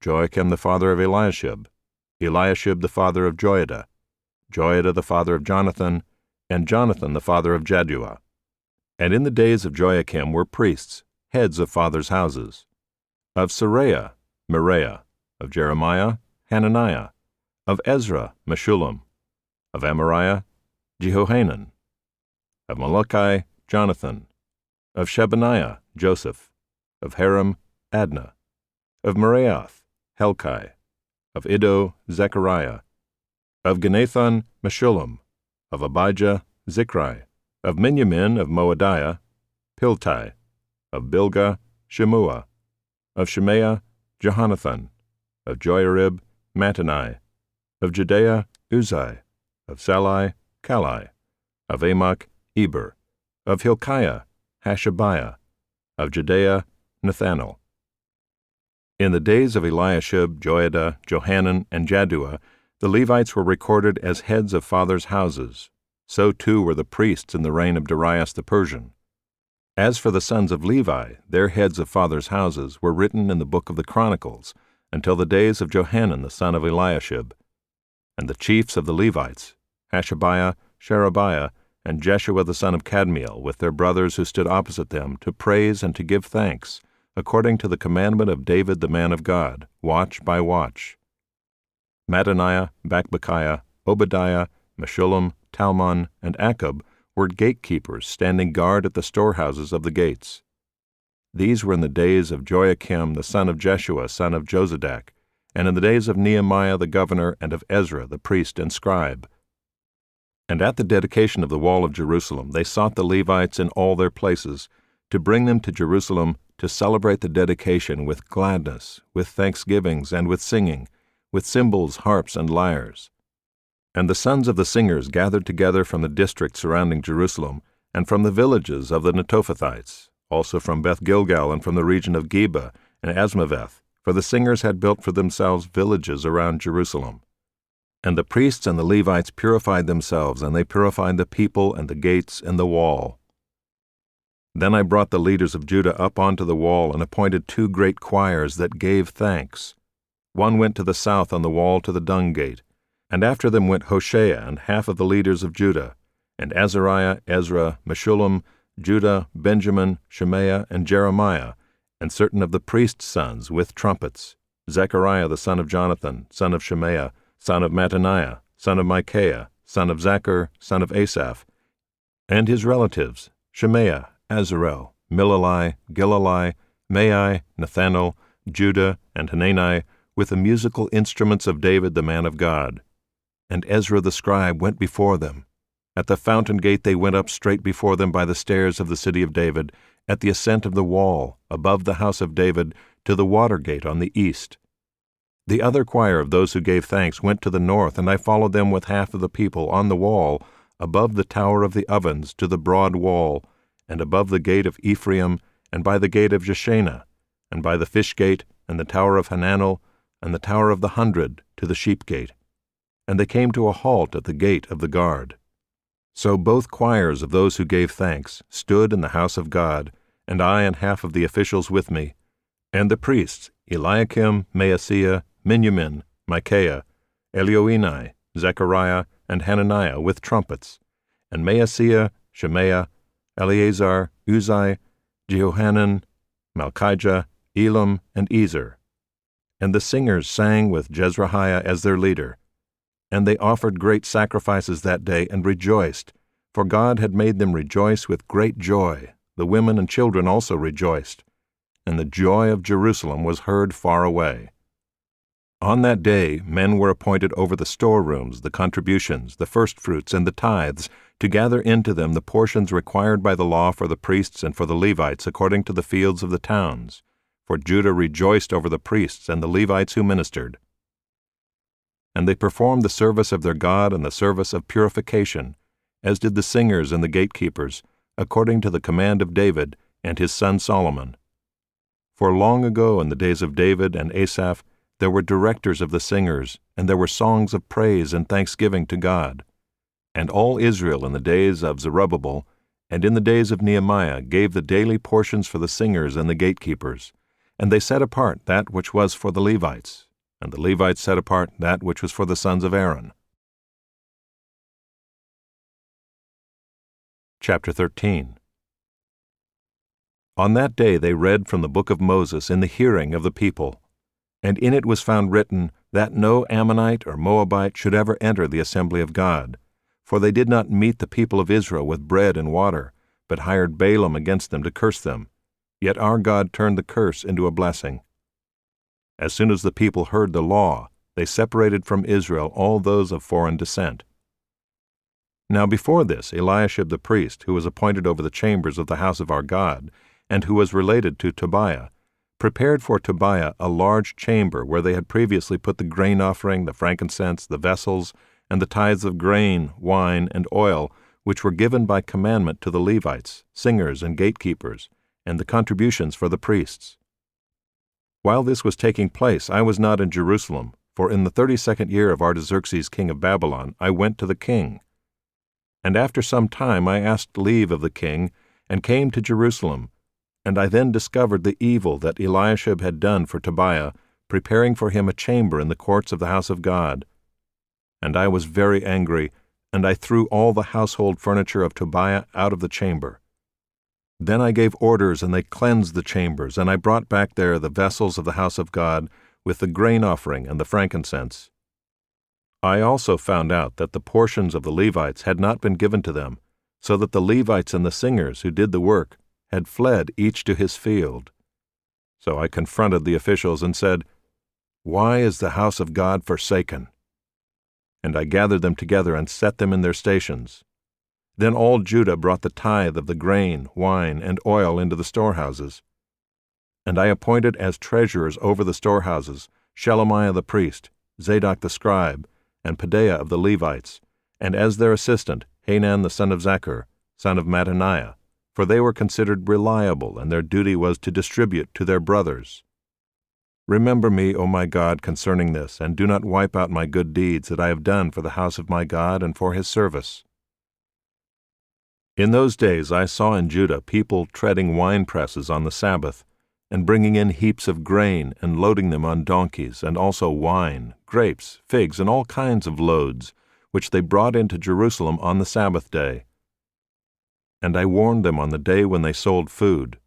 Joachim the father of Eliashib, Eliashib the father of Joiada, Joiada the father of Jonathan, and Jonathan the father of Jaddua. And in the days of Joachim were priests, heads of fathers' houses. Of Seraiah, Meraiah. Of Jeremiah, Hananiah. Of Ezra, Meshullam. Of Amariah, Jehohanan. Of Malachi, Jonathan. Of Shebaniah, Joseph. Of Haram, Adnah. Of Meraioth, Helkai. Of Iddo, Zechariah. Of Ginnethon, Meshullam. Of Abijah, Zichri. Of Miniamin of Moadiah, Piltai. Of Bilgah, Shemua. Of Shemaiah, Jehonathan. Of Joiarib, Mattani. Of Jedaiah, Uzai. Of Salai, Kalai. Of Amok, Eber. Of Hilkiah, Hashabiah. Of Jedaiah, Nethanel. In the days of Eliashib, Joiada, Johanan, and Jaddua, the Levites were recorded as heads of fathers' houses. So too were the priests in the reign of Darius the Persian. As for the sons of Levi, their heads of fathers' houses were written in the book of the Chronicles until the days of Johanan the son of Eliashib. And the chiefs of the Levites, Hashabiah, Sherebiah, and Jeshua the son of Kadmiel, with their brothers who stood opposite them, to praise and to give thanks, according to the commandment of David the man of God, watch by watch. Mattaniah, Bakbukiah, Obadiah, Meshullam, Talmon, and Akub were gatekeepers standing guard at the storehouses of the gates. These were in the days of Joachim the son of Jeshua, son of Jozadak, and in the days of Nehemiah the governor and of Ezra the priest and scribe. And at the dedication of the wall of Jerusalem they sought the Levites in all their places, to bring them to Jerusalem to celebrate the dedication with gladness, with thanksgivings, and with singing, with cymbals, harps, and lyres. And the sons of the singers gathered together from the district surrounding Jerusalem, and from the villages of the Netophathites, also from Beth Gilgal and from the region of Geba and Asmaveth, for the singers had built for themselves villages around Jerusalem. And the priests and the Levites purified themselves, and they purified the people and the gates and the wall. Then I brought the leaders of Judah up onto the wall and appointed 2 great choirs that gave thanks. One went to the south on the wall to the dung gate, and after them went Hoshea and half of the leaders of Judah, and Azariah, Ezra, Meshullam, Judah, Benjamin, Shemaiah, and Jeremiah, and certain of the priests' sons with trumpets, Zechariah the son of Jonathan, son of Shemaiah, son of Mattaniah, son of Micaiah, son of Zachar, son of Asaph, and his relatives, Shemaiah, Azarel, Milalai, Gilalai, Maai, Nethanel, Judah, and Hanani, with the musical instruments of David the man of God. And Ezra the scribe went before them. At the fountain gate they went up straight before them by the stairs of the city of David, at the ascent of the wall, above the house of David, to the water gate on the east. The other choir of those who gave thanks went to the north, and I followed them with half of the people on the wall, above the tower of the ovens to the broad wall, and above the gate of Ephraim, and by the gate of Jeshanah, and by the fish gate, and the tower of Hananel, and the tower of the 100, to the sheep gate. And they came to a halt at the gate of the guard. So both choirs of those who gave thanks stood in the house of God, and I and half of the officials with me, and the priests, Eliakim, Maaseiah, Miniamin, Micaiah, Elioenai, Zechariah, and Hananiah with trumpets, and Maaseiah, Shemaiah, Eleazar, Uzai, Jehohanan, Malchijah, Elam, and Ezer. And the singers sang with Jezrahiah as their leader. And they offered great sacrifices that day and rejoiced, for God had made them rejoice with great joy. The women and children also rejoiced, and the joy of Jerusalem was heard far away. On that day men were appointed over the storerooms, the contributions, the firstfruits, and the tithes, to gather into them the portions required by the law for the priests and for the Levites according to the fields of the towns. For Judah rejoiced over the priests and the Levites who ministered. And they performed the service of their God and the service of purification, as did the singers and the gatekeepers, according to the command of David and his son Solomon. For long ago in the days of David and Asaph there were directors of the singers, and there were songs of praise and thanksgiving to God. And all Israel in the days of Zerubbabel and in the days of Nehemiah gave the daily portions for the singers and the gatekeepers, and they set apart that which was for the Levites, and the Levites set apart that which was for the sons of Aaron. Chapter 13. On that day they read from the book of Moses in the hearing of the people, and in it was found written that no Ammonite or Moabite should ever enter the assembly of God, for they did not meet the people of Israel with bread and water, but hired Balaam against them to curse them. Yet our God turned the curse into a blessing. As soon as the people heard the law, they separated from Israel all those of foreign descent. Now before this, Eliashib the priest, who was appointed over the chambers of the house of our God, and who was related to Tobiah, prepared for Tobiah a large chamber where they had previously put the grain offering, the frankincense, the vessels, and the tithes of grain, wine, and oil, which were given by commandment to the Levites, singers, and gatekeepers, and the contributions for the priests. While this was taking place, I was not in Jerusalem, for in the 32nd year of Artaxerxes king of Babylon I went to the king. And after some time I asked leave of the king, and came to Jerusalem, and I then discovered the evil that Eliashib had done for Tobiah, preparing for him a chamber in the courts of the house of God. And I was very angry, and I threw all the household furniture of Tobiah out of the chamber. Then I gave orders, and they cleansed the chambers, and I brought back there the vessels of the house of God, with the grain offering and the frankincense. I also found out that the portions of the Levites had not been given to them, so that the Levites and the singers who did the work had fled each to his field. So I confronted the officials and said, "Why is the house of God forsaken?" And I gathered them together and set them in their stations. Then all Judah brought the tithe of the grain, wine, and oil into the storehouses. And I appointed as treasurers over the storehouses Shelemiah the priest, Zadok the scribe, and Pedaiah of the Levites, and as their assistant Hanan the son of Zaccur, son of Mattaniah, for they were considered reliable, and their duty was to distribute to their brothers. Remember me, O my God, concerning this, and do not wipe out my good deeds that I have done for the house of my God and for his service. In those days I saw in Judah people treading winepresses on the Sabbath, and bringing in heaps of grain, and loading them on donkeys, and also wine, grapes, figs, and all kinds of loads, which they brought into Jerusalem on the Sabbath day. And I warned them on the day when they sold food.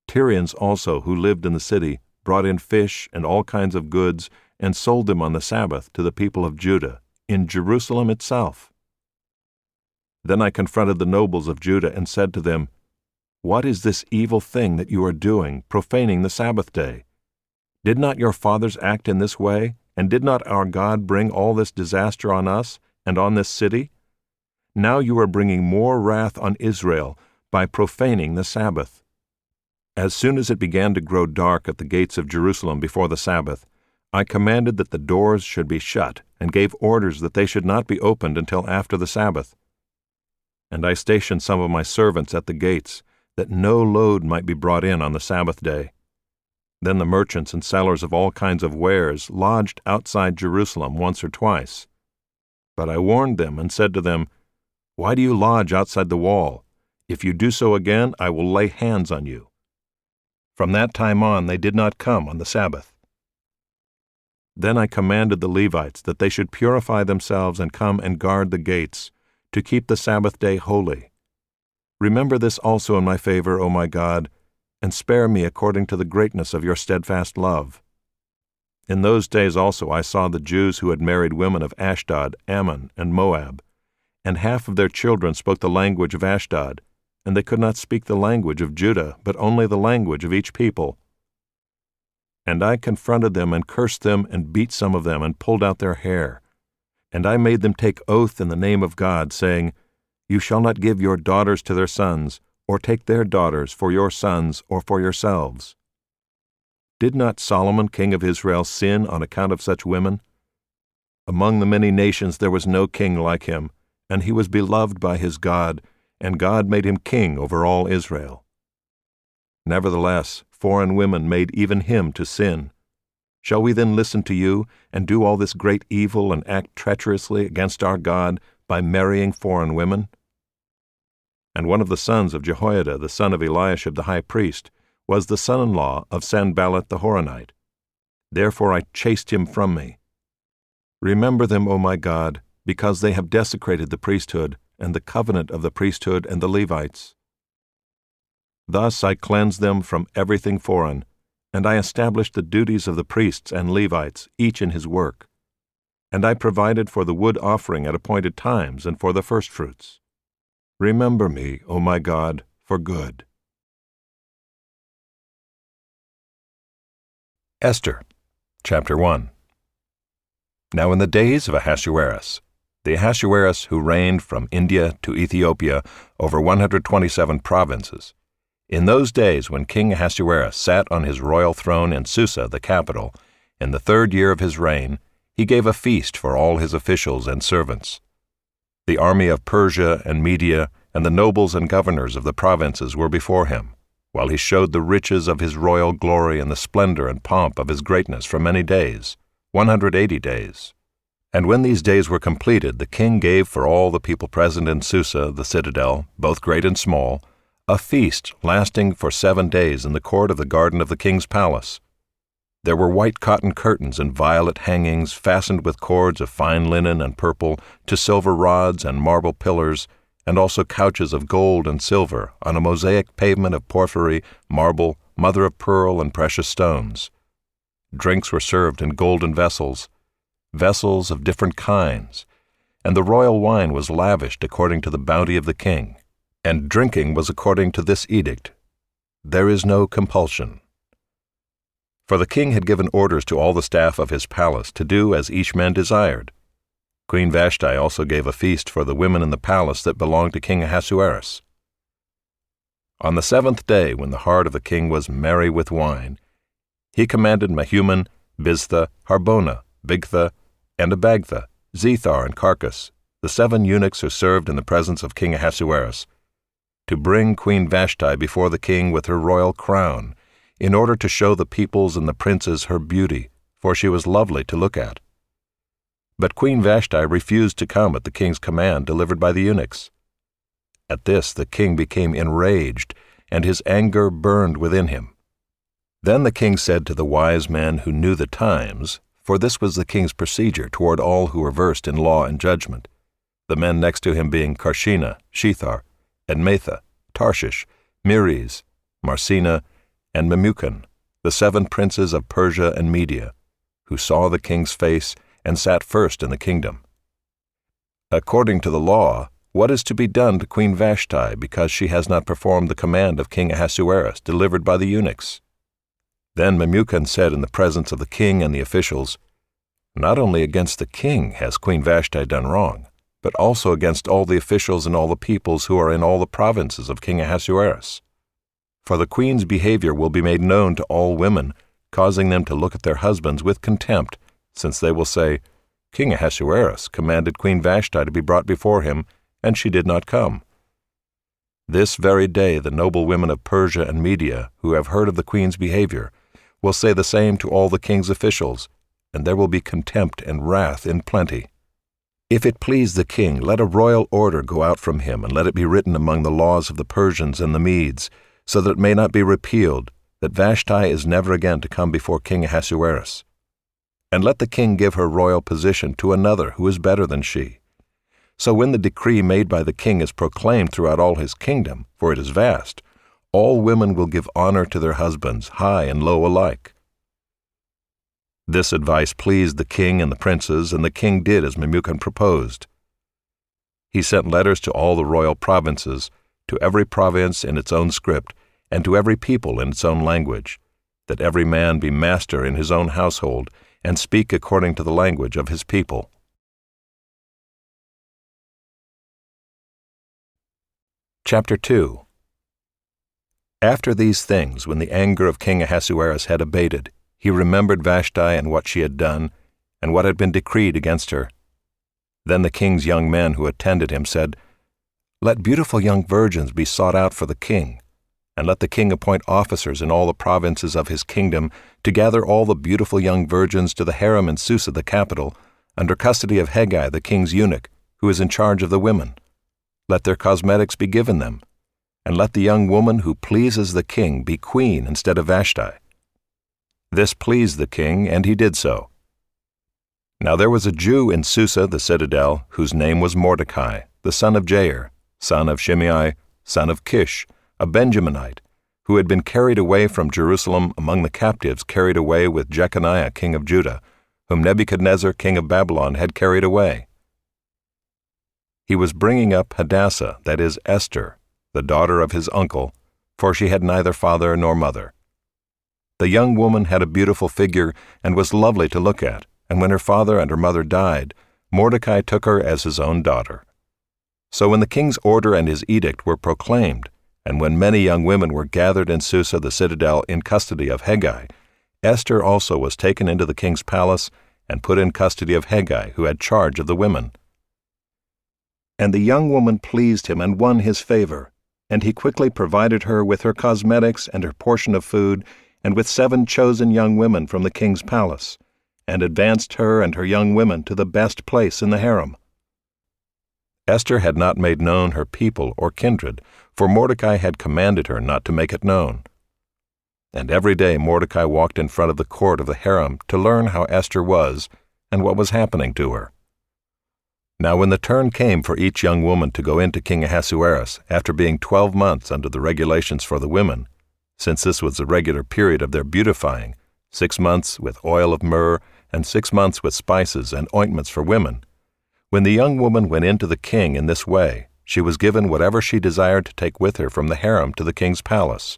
Tyrians also, who lived in the city, brought in fish and all kinds of goods, and sold them on the Sabbath to the people of Judah, in Jerusalem itself. Then I confronted the nobles of Judah and said to them, "What is this evil thing that you are doing, profaning the Sabbath day? Did not your fathers act in this way, and did not our God bring all this disaster on us and on this city? Now you are bringing more wrath on Israel by profaning the Sabbath." As soon as it began to grow dark at the gates of Jerusalem before the Sabbath, I commanded that the doors should be shut, and gave orders that they should not be opened until after the Sabbath. And I stationed some of my servants at the gates, that no load might be brought in on the Sabbath day. Then the merchants and sellers of all kinds of wares lodged outside Jerusalem once or twice. But I warned them and said to them, "Why do you lodge outside the wall? If you do so again, I will lay hands on you." From that time on they did not come on the Sabbath. Then I commanded the Levites that they should purify themselves and come and guard the gates, to keep the Sabbath day holy. Remember this also in my favor, O my God, and spare me according to the greatness of your steadfast love. In those days also I saw the Jews who had married women of Ashdod, Ammon, and Moab, and half of their children spoke the language of Ashdod, and they could not speak the language of Judah, but only the language of each people. And I confronted them and cursed them and beat some of them and pulled out their hair. And I made them take oath in the name of God, saying, "You shall not give your daughters to their sons, or take their daughters for your sons or for yourselves." Did not Solomon, king of Israel, sin on account of such women? Among the many nations there was no king like him, and he was beloved by his God, and God made him king over all Israel. Nevertheless, foreign women made even him to sin. Shall we then listen to you, and do all this great evil and act treacherously against our God by marrying foreign women? And one of the sons of Jehoiada, the son of Eliashib the high priest, was the son-in-law of Sanballat the Horonite. Therefore I chased him from me. Remember them, O my God, because they have desecrated the priesthood, and the covenant of the priesthood and the Levites. Thus I cleansed them from everything foreign, and I established the duties of the priests and Levites, each in his work. And I provided for the wood offering at appointed times and for the firstfruits. Remember me, O my God, for good. Esther, chapter 1. Now in the days of Ahasuerus, the Ahasuerus who reigned from India to Ethiopia over 127 provinces, in those days when King Ahasuerus sat on his royal throne in Susa, the capital, in the 3rd year of his reign, he gave a feast for all his officials and servants. The army of Persia and Media and the nobles and governors of the provinces were before him, while he showed the riches of his royal glory and the splendor and pomp of his greatness for many days, 180 days. And when these days were completed, the king gave for all the people present in Susa, the citadel, both great and small, a feast lasting for 7 days in the court of the garden of the king's palace. There were white cotton curtains and violet hangings fastened with cords of fine linen and purple to silver rods and marble pillars, and also couches of gold and silver on a mosaic pavement of porphyry, marble, mother of pearl, and precious stones. Drinks were served in golden vessels of different kinds, and the royal wine was lavished according to the bounty of the king. And drinking was according to this edict: there is no compulsion. For the king had given orders to all the staff of his palace to do as each man desired. Queen Vashti also gave a feast for the women in the palace that belonged to King Ahasuerus. On the 7th day, when the heart of the king was merry with wine, he commanded Mehuman, Biztha, Harbona, Bigtha, and Abagtha, Zethar, and Carcas, the 7 eunuchs who served in the presence of King Ahasuerus, to bring Queen Vashti before the king with her royal crown, in order to show the peoples and the princes her beauty, for she was lovely to look at. But Queen Vashti refused to come at the king's command delivered by the eunuchs. At this the king became enraged, and his anger burned within him. Then the king said to the wise men who knew the times, for this was the king's procedure toward all who were versed in law and judgment, the men next to him being Carshena, Shethar, Admatha, Tarshish, Meres, Marsena, and Memucan, the 7 princes of Persia and Media, who saw the king's face and sat first in the kingdom. According to the law, what is to be done to Queen Vashti because she has not performed the command of King Ahasuerus delivered by the eunuchs? Then Memucan said in the presence of the king and the officials, "Not only against the king has Queen Vashti done wrong, but also against all the officials and all the peoples who are in all the provinces of King Ahasuerus. For the queen's behavior will be made known to all women, causing them to look at their husbands with contempt, since they will say, 'King Ahasuerus commanded Queen Vashti to be brought before him, and she did not come.' This very day the noble women of Persia and Media, who have heard of the queen's behavior, will say the same to all the king's officials, and there will be contempt and wrath in plenty. If it please the king, let a royal order go out from him, and let it be written among the laws of the Persians and the Medes, so that it may not be repealed, that Vashti is never again to come before King Ahasuerus. And let the king give her royal position to another who is better than she. So when the decree made by the king is proclaimed throughout all his kingdom, for it is vast, all women will give honor to their husbands, high and low alike." This advice pleased the king and the princes, and the king did as Memucan proposed. He sent letters to all the royal provinces, to every province in its own script, and to every people in its own language, that every man be master in his own household, and speak according to the language of his people. Chapter 2. After these things, when the anger of King Ahasuerus had abated, he remembered Vashti and what she had done, and what had been decreed against her. Then the king's young men who attended him said, "Let beautiful young virgins be sought out for the king, and let the king appoint officers in all the provinces of his kingdom to gather all the beautiful young virgins to the harem in Susa the capital, under custody of Hegai the king's eunuch, who is in charge of the women. Let their cosmetics be given them, and let the young woman who pleases the king be queen instead of Vashti." This pleased the king, and he did so. Now there was a Jew in Susa the citadel, whose name was Mordecai, the son of Jair, son of Shimei, son of Kish, a Benjaminite, who had been carried away from Jerusalem among the captives carried away with Jeconiah king of Judah, whom Nebuchadnezzar king of Babylon had carried away. He was bringing up Hadassah, that is, Esther, the daughter of his uncle, for she had neither father nor mother. The young woman had a beautiful figure and was lovely to look at, and when her father and her mother died, Mordecai took her as his own daughter. So when the king's order and his edict were proclaimed, and when many young women were gathered in Susa the citadel in custody of Hegai, Esther also was taken into the king's palace and put in custody of Hegai, who had charge of the women. And the young woman pleased him and won his favor, and he quickly provided her with her cosmetics and her portion of food, and with 7 chosen young women from the king's palace, and advanced her and her young women to the best place in the harem. Esther had not made known her people or kindred, for Mordecai had commanded her not to make it known. And every day Mordecai walked in front of the court of the harem to learn how Esther was and what was happening to her. Now when the turn came for each young woman to go into King Ahasuerus, after being 12 months under the regulations for the women, since this was the regular period of their beautifying, 6 months with oil of myrrh, and 6 months with spices and ointments for women, when the young woman went into the king in this way, she was given whatever she desired to take with her from the harem to the king's palace.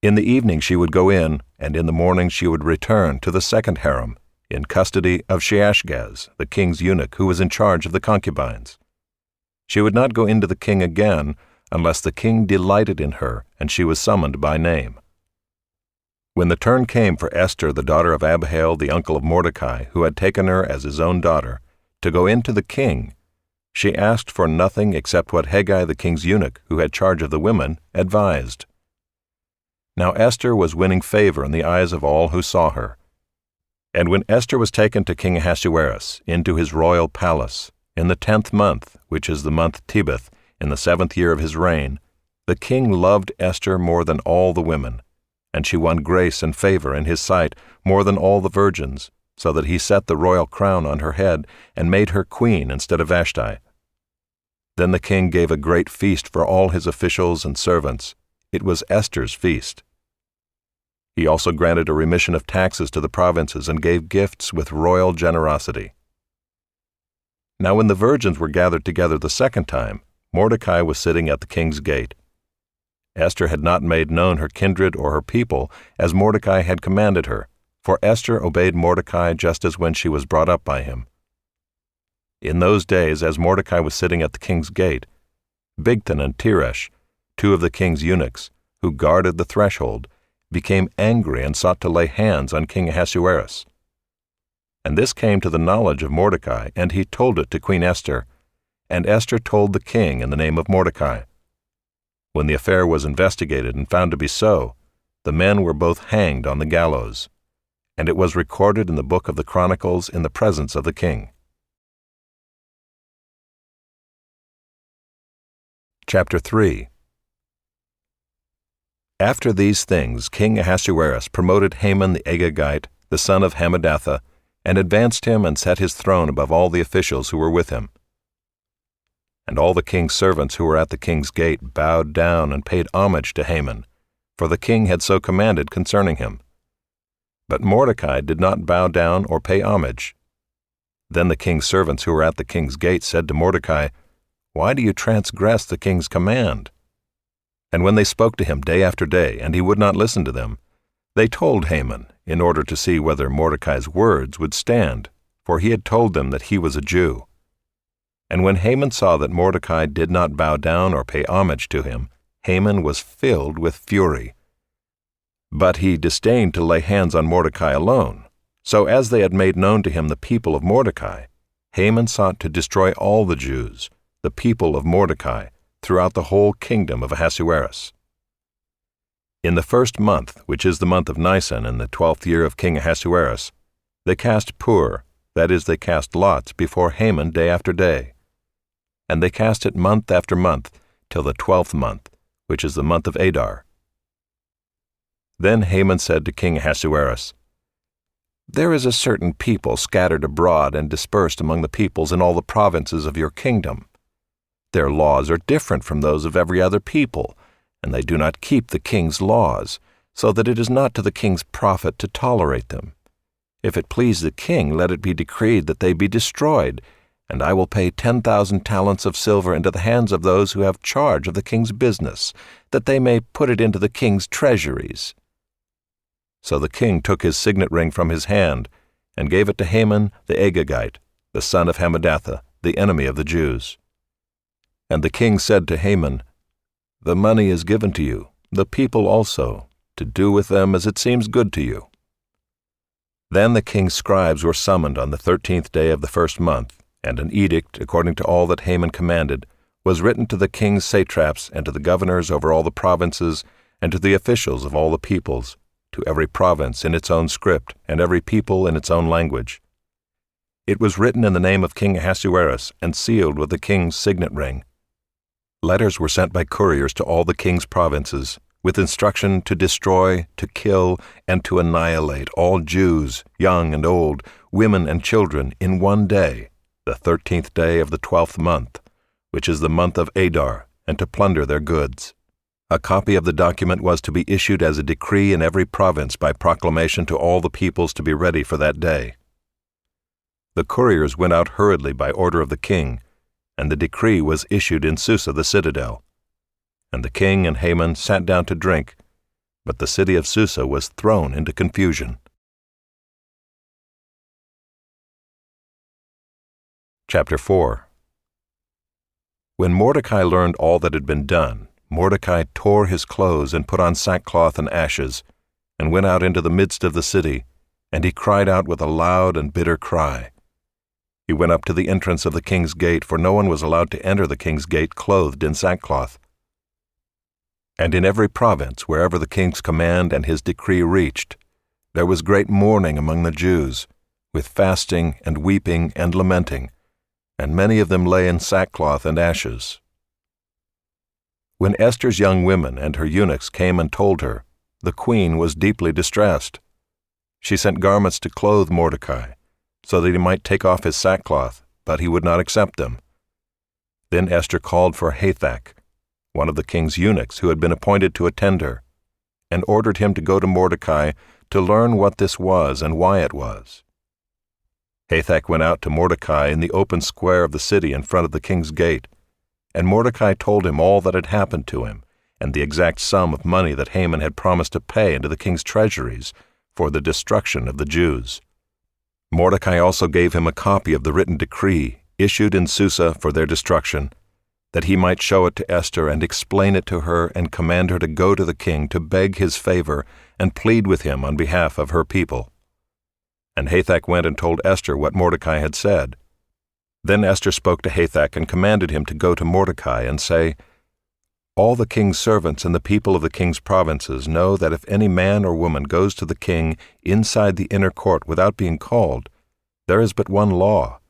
In the evening she would go in, and in the morning she would return to the second harem, in custody of Sheashgaz, the king's eunuch who was in charge of the concubines. She would not go into the king again unless the king delighted in her and she was summoned by name. When the turn came for Esther, the daughter of Abihail, the uncle of Mordecai, who had taken her as his own daughter, to go into the king, she asked for nothing except what Hegai, the king's eunuch, who had charge of the women, advised. Now Esther was winning favor in the eyes of all who saw her. And when Esther was taken to King Ahasuerus into his royal palace, in the 10th month, which is the month Tebeth, in the 7th year of his reign, the king loved Esther more than all the women, and she won grace and favor in his sight more than all the virgins, so that he set the royal crown on her head and made her queen instead of Vashti. Then the king gave a great feast for all his officials and servants. It was Esther's feast. He also granted a remission of taxes to the provinces and gave gifts with royal generosity. Now when the virgins were gathered together the second time, Mordecai was sitting at the king's gate. Esther had not made known her kindred or her people, as Mordecai had commanded her, for Esther obeyed Mordecai just as when she was brought up by him. In those days, as Mordecai was sitting at the king's gate, Bigthan and Teresh, 2 of the king's eunuchs, who guarded the threshold, became angry and sought to lay hands on King Ahasuerus. And this came to the knowledge of Mordecai, and he told it to Queen Esther, and Esther told the king in the name of Mordecai. When the affair was investigated and found to be so, the men were both hanged on the gallows, and it was recorded in the book of the Chronicles in the presence of the king. Chapter 3. After these things King Ahasuerus promoted Haman the Agagite, the son of Hammedatha, and advanced him and set his throne above all the officials who were with him. And all the king's servants who were at the king's gate bowed down and paid homage to Haman, for the king had so commanded concerning him. But Mordecai did not bow down or pay homage. Then the king's servants who were at the king's gate said to Mordecai, "Why do you transgress the king's command?" And when they spoke to him day after day, and he would not listen to them, they told Haman, in order to see whether Mordecai's words would stand, for he had told them that he was a Jew. And when Haman saw that Mordecai did not bow down or pay homage to him, Haman was filled with fury. But he disdained to lay hands on Mordecai alone. So as they had made known to him the people of Mordecai, Haman sought to destroy all the Jews, the people of Mordecai, throughout the whole kingdom of Ahasuerus. In the first month, which is the month of Nisan, in the 12th year of King Ahasuerus, they cast pur, that is, they cast lots, before Haman day after day. And they cast it month after month, till the 12th month, which is the month of Adar. Then Haman said to King Ahasuerus, "There is a certain people scattered abroad and dispersed among the peoples in all the provinces of your kingdom. Their laws are different from those of every other people, and they do not keep the king's laws, so that it is not to the king's profit to tolerate them. If it please the king, let it be decreed that they be destroyed, and I will pay 10,000 talents of silver into the hands of those who have charge of the king's business, that they may put it into the king's treasuries." So the king took his signet ring from his hand, and gave it to Haman the Agagite, the son of Hammedatha, the enemy of the Jews. And the king said to Haman, "The money is given to you, the people also, to do with them as it seems good to you." Then the king's scribes were summoned on the 13th day of the first month, and an edict, according to all that Haman commanded, was written to the king's satraps and to the governors over all the provinces and to the officials of all the peoples, to every province in its own script and every people in its own language. It was written in the name of King Ahasuerus and sealed with the king's signet ring. Letters were sent by couriers to all the king's provinces, with instruction to destroy, to kill, and to annihilate all Jews, young and old, women and children, in one day, the 13th day of the 12th month, which is the month of Adar, and to plunder their goods. A copy of the document was to be issued as a decree in every province by proclamation to all the peoples to be ready for that day. The couriers went out hurriedly by order of the king, and the decree was issued in Susa the citadel. And the king and Haman sat down to drink, but the city of Susa was thrown into confusion. Chapter 4. When Mordecai learned all that had been done, Mordecai tore his clothes and put on sackcloth and ashes, and went out into the midst of the city, and he cried out with a loud and bitter cry. He went up to the entrance of the king's gate, for no one was allowed to enter the king's gate clothed in sackcloth. And in every province, wherever the king's command and his decree reached, there was great mourning among the Jews, with fasting and weeping and lamenting, and many of them lay in sackcloth and ashes. When Esther's young women and her eunuchs came and told her, the queen was deeply distressed. She sent garments to clothe Mordecai, so that he might take off his sackcloth, but he would not accept them. Then Esther called for Hathach, one of the king's eunuchs who had been appointed to attend her, and ordered him to go to Mordecai to learn what this was and why it was. Hathach went out to Mordecai in the open square of the city in front of the king's gate, and Mordecai told him all that had happened to him, and the exact sum of money that Haman had promised to pay into the king's treasuries for the destruction of the Jews. Mordecai also gave him a copy of the written decree issued in Susa for their destruction, that he might show it to Esther and explain it to her and command her to go to the king to beg his favor and plead with him on behalf of her people. And Hathach went and told Esther what Mordecai had said. Then Esther spoke to Hathach and commanded him to go to Mordecai and say, "All the king's servants and the people of the king's provinces know that if any man or woman goes to the king inside the inner court without being called, there is but one law,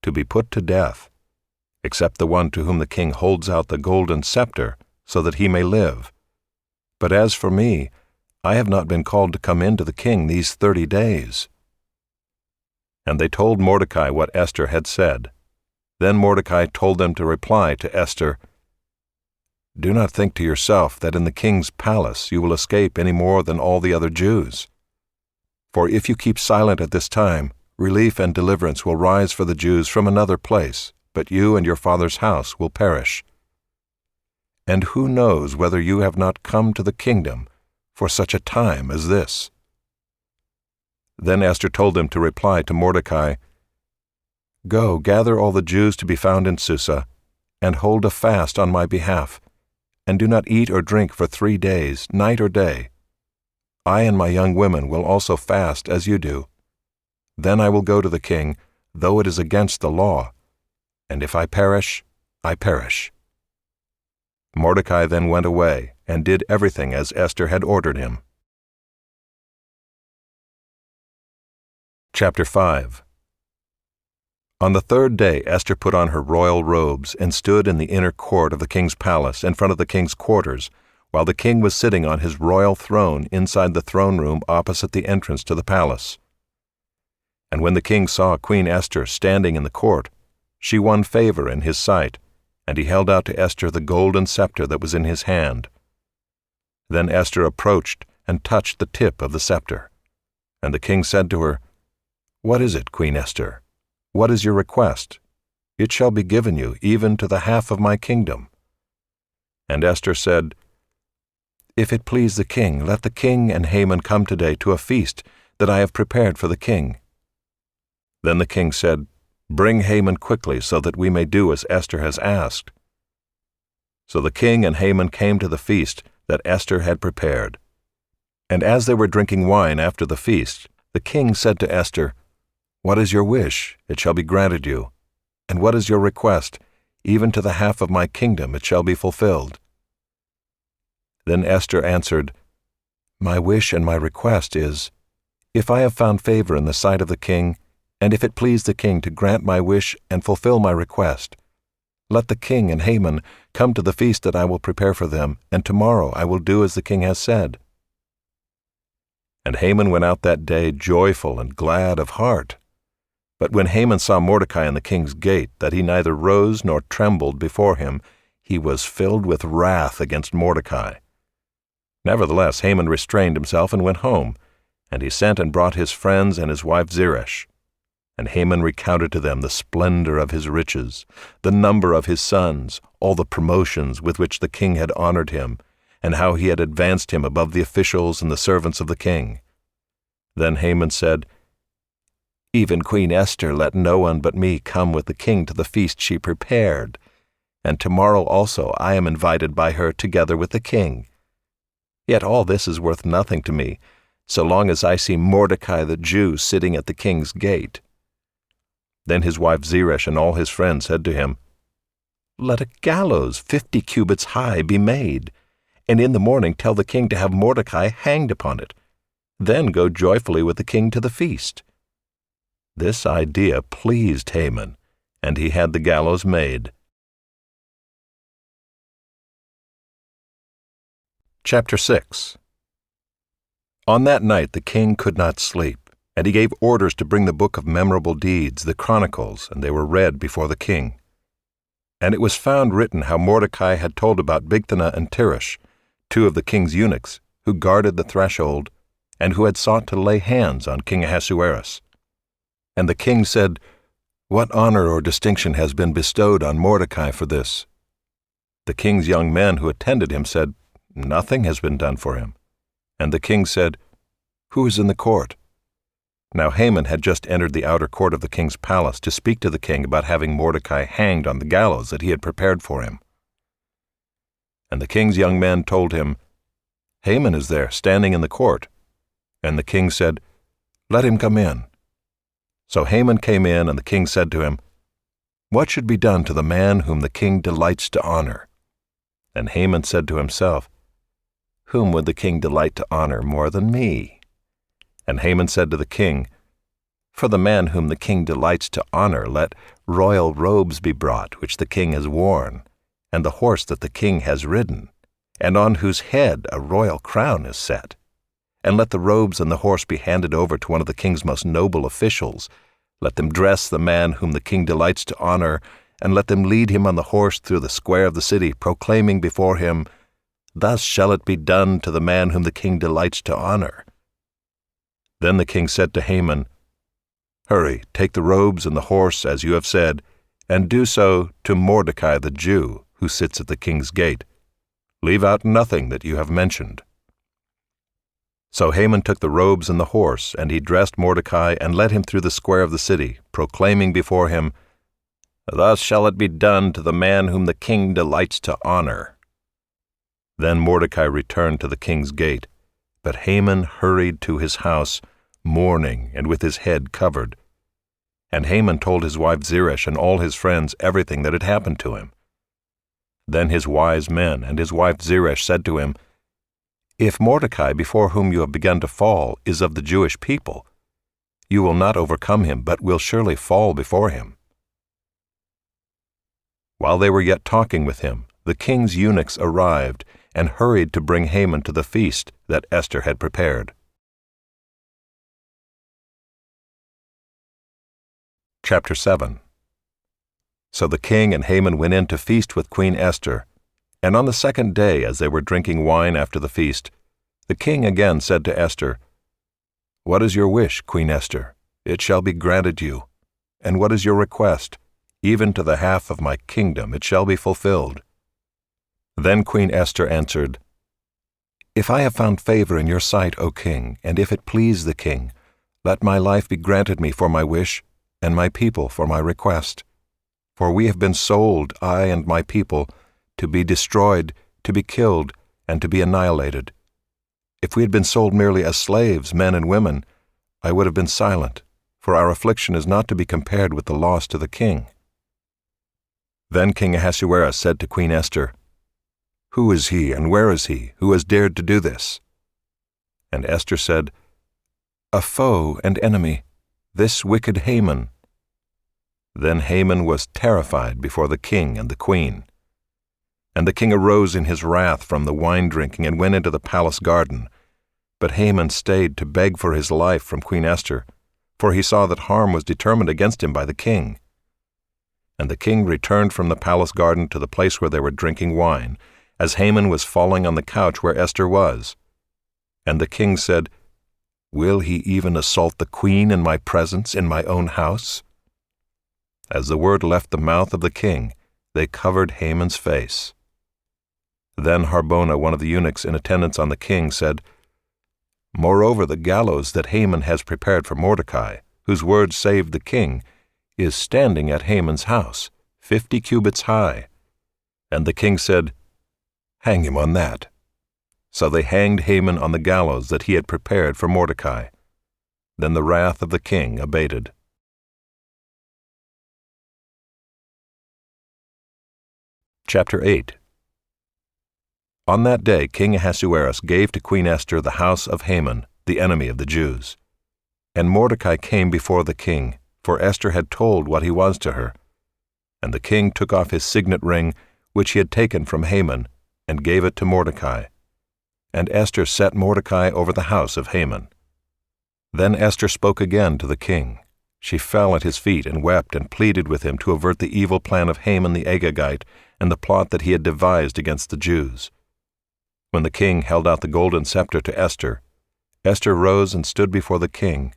to be put to death, except the one to whom the king holds out the golden scepter so that he may live. But as for me, I have not been called to come in to the king these 30 days." And they told Mordecai what Esther had said. Then Mordecai told them to reply to Esther, "Do not think to yourself that in the king's palace you will escape any more than all the other Jews. For if you keep silent at this time, relief and deliverance will rise for the Jews from another place, but you and your father's house will perish. And who knows whether you have not come to the kingdom for such a time as this?" Then Esther told them to reply to Mordecai, "Go, gather all the Jews to be found in Susa, and hold a fast on my behalf, and do not eat or drink for 3 days, night or day. I and my young women will also fast as you do. Then I will go to the king, though it is against the law, and if I perish, I perish." Mordecai then went away and did everything as Esther had ordered him. Chapter 5. On the 3rd day Esther put on her royal robes and stood in the inner court of the king's palace in front of the king's quarters, while the king was sitting on his royal throne inside the throne room opposite the entrance to the palace. And when the king saw Queen Esther standing in the court, she won favor in his sight, and he held out to Esther the golden scepter that was in his hand. Then Esther approached and touched the tip of the scepter. And the king said to her, "What is it, Queen Esther? What is your request? It shall be given you, even to the half of my kingdom." And Esther said, "If it please the king, let the king and Haman come today to a feast that I have prepared for the king." Then the king said, "Bring Haman quickly, so that we may do as Esther has asked." So the king and Haman came to the feast that Esther had prepared. And as they were drinking wine after the feast, the king said to Esther, "What is your wish? It shall be granted you. And what is your request? Even to the half of my kingdom it shall be fulfilled." Then Esther answered, "My wish and my request is, if I have found favor in the sight of the king, and if it please the king to grant my wish and fulfill my request, let the king and Haman come to the feast that I will prepare for them, and tomorrow I will do as the king has said." And Haman went out that day joyful and glad of heart. But when Haman saw Mordecai in the king's gate, that he neither rose nor trembled before him, he was filled with wrath against Mordecai. Nevertheless Haman restrained himself and went home, and he sent and brought his friends and his wife Zeresh. And Haman recounted to them the splendor of his riches, the number of his sons, all the promotions with which the king had honored him, and how he had advanced him above the officials and the servants of the king. Then Haman said, "Even Queen Esther let no one but me come with the king to the feast she prepared, and tomorrow also I am invited by her together with the king. Yet all this is worth nothing to me, so long as I see Mordecai the Jew sitting at the king's gate." Then his wife Zeresh and all his friends said to him, "Let a gallows 50 cubits high be made, and in the morning tell the king to have Mordecai hanged upon it. Then go joyfully with the king to the feast." This idea pleased Haman, and he had the gallows made. Chapter 6. On that night the king could not sleep, and he gave orders to bring the book of memorable deeds, the Chronicles, and they were read before the king. And it was found written how Mordecai had told about Bigthana and Teresh, 2 of the king's eunuchs, who guarded the threshold, and who had sought to lay hands on King Ahasuerus. And the king said, "What honor or distinction has been bestowed on Mordecai for this?" The king's young men who attended him said, "Nothing has been done for him." And the king said, "Who is in the court?" Now Haman had just entered the outer court of the king's palace to speak to the king about having Mordecai hanged on the gallows that he had prepared for him. And the king's young men told him, "Haman is there, standing in the court." And the king said, "Let him come in." So Haman came in, and the king said to him, "What should be done to the man whom the king delights to honor?" And Haman said to himself, "Whom would the king delight to honor more than me?" And Haman said to the king, "For the man whom the king delights to honor, let royal robes be brought, which the king has worn, and the horse that the king has ridden, and on whose head a royal crown is set. And let the robes and the horse be handed over to one of the king's most noble officials. Let them dress the man whom the king delights to honor, and let them lead him on the horse through the square of the city, proclaiming before him, 'Thus shall it be done to the man whom the king delights to honor.'" Then the king said to Haman, "Hurry, take the robes and the horse, as you have said, and do so to Mordecai the Jew, who sits at the king's gate. Leave out nothing that you have mentioned." So Haman took the robes and the horse, and he dressed Mordecai and led him through the square of the city, proclaiming before him, "Thus shall it be done to the man whom the king delights to honor." Then Mordecai returned to the king's gate, but Haman hurried to his house, mourning and with his head covered. And Haman told his wife Zeresh and all his friends everything that had happened to him. Then his wise men and his wife Zeresh said to him, "If Mordecai, before whom you have begun to fall, is of the Jewish people, you will not overcome him, but will surely fall before him." While they were yet talking with him, the king's eunuchs arrived and hurried to bring Haman to the feast that Esther had prepared. Chapter 7. So the king and Haman went in to feast with Queen Esther, and on the second day, as they were drinking wine after the feast, the king again said to Esther, "What is your wish, Queen Esther? It shall be granted you. And what is your request? Even to the half of my kingdom it shall be fulfilled." Then Queen Esther answered, "If I have found favor in your sight, O king, and if it please the king, let my life be granted me for my wish, and my people for my request. For we have been sold, I and my people, to be destroyed, to be killed, and to be annihilated. If we had been sold merely as slaves, men and women, I would have been silent, for our affliction is not to be compared with the loss to the king." Then King Ahasuerus said to Queen Esther, "Who is he, and where is he, who has dared to do this?" And Esther said, "A foe and enemy, this wicked Haman." Then Haman was terrified before the king and the queen. And the king arose in his wrath from the wine drinking and went into the palace garden. But Haman stayed to beg for his life from Queen Esther, for he saw that harm was determined against him by the king. And the king returned from the palace garden to the place where they were drinking wine, as Haman was falling on the couch where Esther was. And the king said, "Will he even assault the queen in my presence, in my own house?" As the word left the mouth of the king, they covered Haman's face. Then Harbona, one of the eunuchs in attendance on the king, said, "Moreover, the gallows that Haman has prepared for Mordecai, whose word saved the king, is standing at Haman's house, 50 cubits high." And the king said, "Hang him on that." So they hanged Haman on the gallows that he had prepared for Mordecai. Then the wrath of the king abated. Chapter 8. On that day King Ahasuerus gave to Queen Esther the house of Haman, the enemy of the Jews. And Mordecai came before the king, for Esther had told what he was to her. And the king took off his signet ring, which he had taken from Haman, and gave it to Mordecai. And Esther set Mordecai over the house of Haman. Then Esther spoke again to the king. She fell at his feet and wept and pleaded with him to avert the evil plan of Haman the Agagite and the plot that he had devised against the Jews. When the king held out the golden scepter to Esther, Esther rose and stood before the king,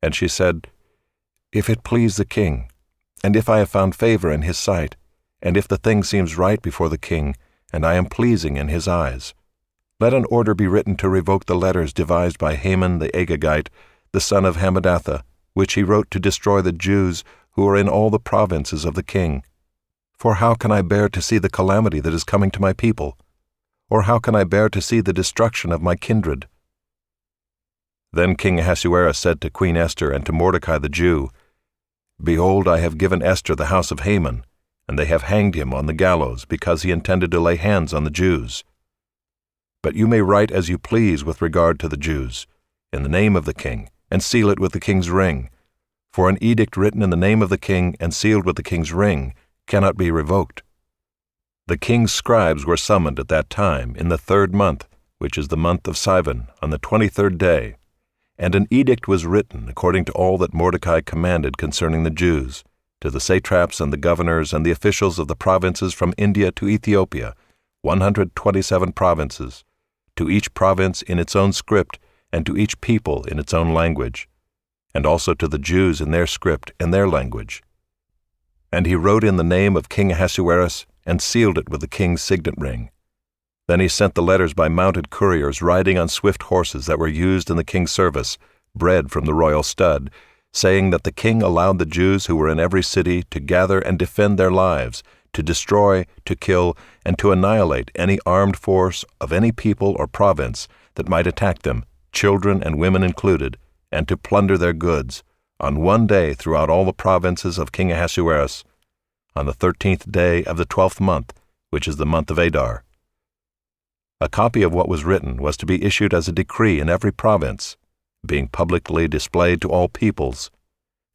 and she said, "If it please the king, and if I have found favor in his sight, and if the thing seems right before the king, and I am pleasing in his eyes, let an order be written to revoke the letters devised by Haman the Agagite, the son of Hammedatha, which he wrote to destroy the Jews who are in all the provinces of the king. For how can I bear to see the calamity that is coming to my people? Or how can I bear to see the destruction of my kindred?" Then King Ahasuerus said to Queen Esther and to Mordecai the Jew, "Behold, I have given Esther the house of Haman, and they have hanged him on the gallows because he intended to lay hands on the Jews. But you may write as you please with regard to the Jews, in the name of the king, and seal it with the king's ring. For an edict written in the name of the king and sealed with the king's ring cannot be revoked." The king's scribes were summoned at that time in the 3rd month, which is the month of Sivan, on the 23rd day. And an edict was written according to all that Mordecai commanded concerning the Jews, to the satraps and the governors and the officials of the provinces from India to Ethiopia, 127 provinces, to each province in its own script, and to each people in its own language, and also to the Jews in their script and their language. And he wrote in the name of King Ahasuerus, and sealed it with the king's signet ring. Then he sent the letters by mounted couriers riding on swift horses that were used in the king's service, bred from the royal stud, saying that the king allowed the Jews who were in every city to gather and defend their lives, to destroy, to kill, and to annihilate any armed force of any people or province that might attack them, children and women included, and to plunder their goods, on one day throughout all the provinces of King Ahasuerus, on the 13th day of the 12th month, which is the month of Adar. A copy of what was written was to be issued as a decree in every province, being publicly displayed to all peoples,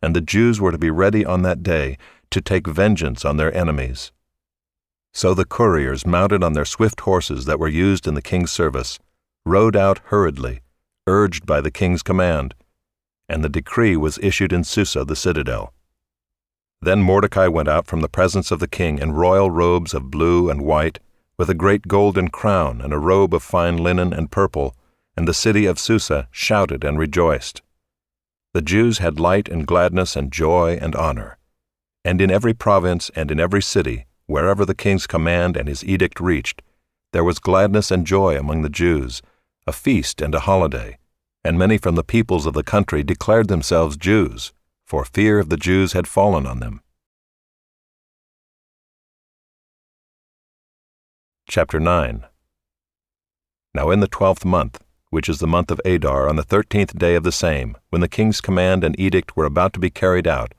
and the Jews were to be ready on that day to take vengeance on their enemies. So the couriers, mounted on their swift horses that were used in the king's service, rode out hurriedly, urged by the king's command, and the decree was issued in Susa the citadel. Then Mordecai went out from the presence of the king in royal robes of blue and white, with a great golden crown and a robe of fine linen and purple, and the city of Susa shouted and rejoiced. The Jews had light and gladness and joy and honor. And in every province and in every city, wherever the king's command and his edict reached, there was gladness and joy among the Jews, a feast and a holiday, and many from the peoples of the country declared themselves Jews, for fear of the Jews had fallen on them. Chapter 9. Now in the 12th month, which is the month of Adar, on the 13th day of the same, when the king's command and edict were about to be carried out,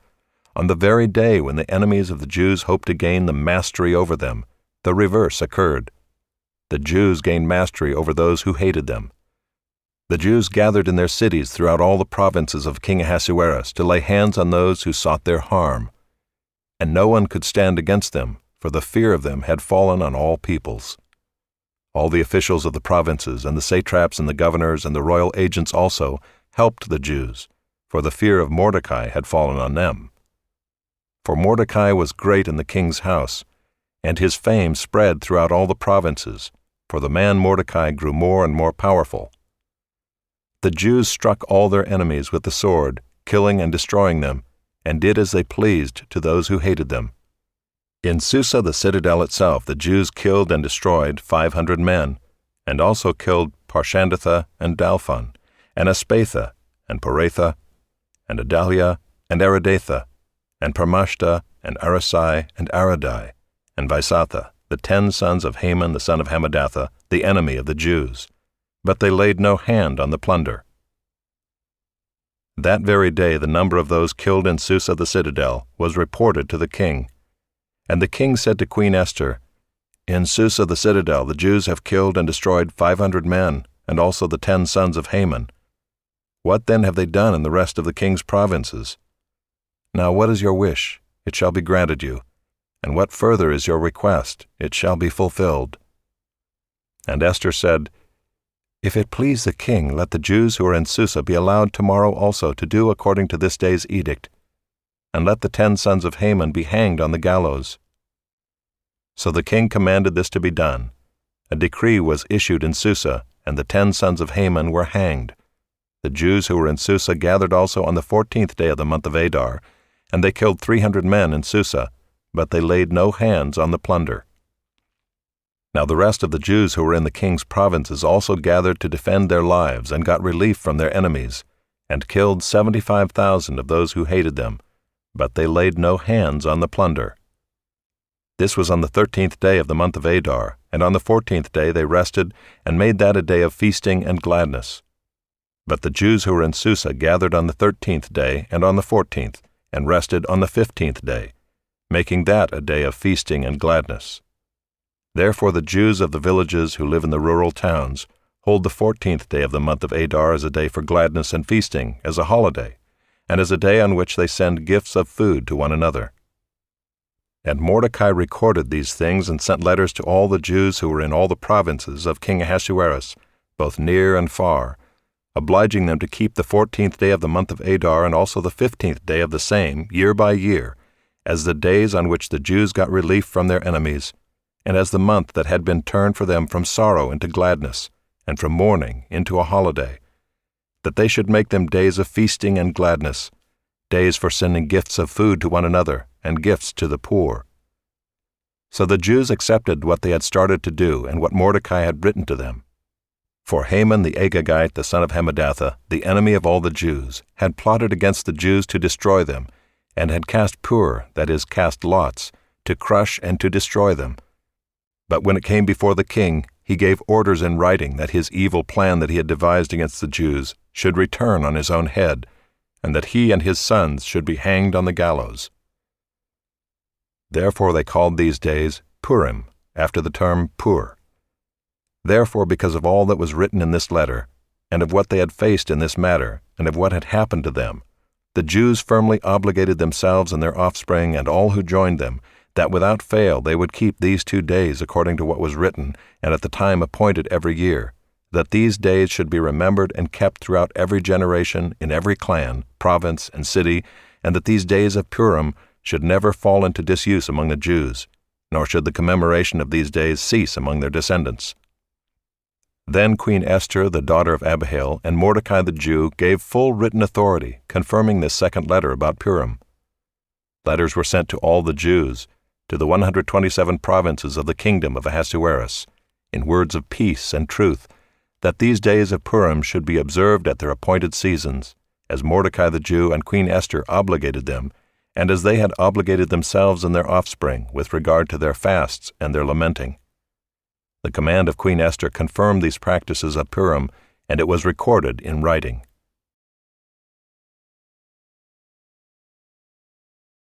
on the very day when the enemies of the Jews hoped to gain the mastery over them, the reverse occurred. The Jews gained mastery over those who hated them. The Jews gathered in their cities throughout all the provinces of King Ahasuerus to lay hands on those who sought their harm. And no one could stand against them, for the fear of them had fallen on all peoples. All the officials of the provinces and the satraps and the governors and the royal agents also helped the Jews, for the fear of Mordecai had fallen on them. For Mordecai was great in the king's house, and his fame spread throughout all the provinces, for the man Mordecai grew more and more powerful. The Jews struck all their enemies with the sword, killing and destroying them, and did as they pleased to those who hated them. In Susa the citadel itself the Jews killed and destroyed 500 men, and also killed Parshandatha and Dalphon, and Aspatha, and Poratha, and Adalia, and Aridatha, and Parmashta, and Arasai, and Aradai, and Vaisatha, the 10 sons of Haman the son of Hammedatha, the enemy of the Jews. But they laid no hand on the plunder. That very day the number of those killed in Susa the citadel was reported to the king. And the king said to Queen Esther, "In Susa the citadel the Jews have killed and destroyed 500 men, and also the 10 sons of Haman. What then have they done in the rest of the king's provinces? Now what is your wish? It shall be granted you. And what further is your request? It shall be fulfilled." And Esther said, "If it please the king, let the Jews who are in Susa be allowed tomorrow also to do according to this day's edict, and let the 10 sons of Haman be hanged on the gallows." So the king commanded this to be done. A decree was issued in Susa, and the 10 sons of Haman were hanged. The Jews who were in Susa gathered also on the 14th day of the month of Adar, and they killed 300 men in Susa, but they laid no hands on the plunder. Now the rest of the Jews who were in the king's provinces also gathered to defend their lives and got relief from their enemies, and killed 75,000 of those who hated them, but they laid no hands on the plunder. This was on the 13th day of the month of Adar, and on the 14th day they rested, and made that a day of feasting and gladness. But the Jews who were in Susa gathered on the 13th day and on the 14th, and rested on the 15th day, making that a day of feasting and gladness. Therefore the Jews of the villages who live in the rural towns hold the 14th day of the month of Adar as a day for gladness and feasting, as a holiday, and as a day on which they send gifts of food to one another. And Mordecai recorded these things and sent letters to all the Jews who were in all the provinces of King Ahasuerus, both near and far, obliging them to keep the 14th day of the month of Adar and also the 15th day of the same, year by year, as the days on which the Jews got relief from their enemies, and as the month that had been turned for them from sorrow into gladness, and from mourning into a holiday, that they should make them days of feasting and gladness, days for sending gifts of food to one another, and gifts to the poor. So the Jews accepted what they had started to do and what Mordecai had written to them. For Haman the Agagite, the son of Hammedatha, the enemy of all the Jews, had plotted against the Jews to destroy them, and had cast pur, that is, cast lots, to crush and to destroy them. But when it came before the king, he gave orders in writing that his evil plan that he had devised against the Jews should return on his own head, and that he and his sons should be hanged on the gallows. Therefore they called these days Purim, after the term pur. Therefore, because of all that was written in this letter, and of what they had faced in this matter, and of what had happened to them, the Jews firmly obligated themselves and their offspring and all who joined them, that without fail they would keep these 2 days according to what was written, and at the time appointed every year, that these days should be remembered and kept throughout every generation, in every clan, province, and city, and that these days of Purim should never fall into disuse among the Jews, nor should the commemoration of these days cease among their descendants. Then Queen Esther, the daughter of Abihail, and Mordecai the Jew gave full written authority, confirming this second letter about Purim. Letters were sent to all the Jews, to the 127 provinces of the kingdom of Ahasuerus, in words of peace and truth, that these days of Purim should be observed at their appointed seasons, as Mordecai the Jew and Queen Esther obligated them, and as they had obligated themselves and their offspring with regard to their fasts and their lamenting. The command of Queen Esther confirmed these practices of Purim, and it was recorded in writing.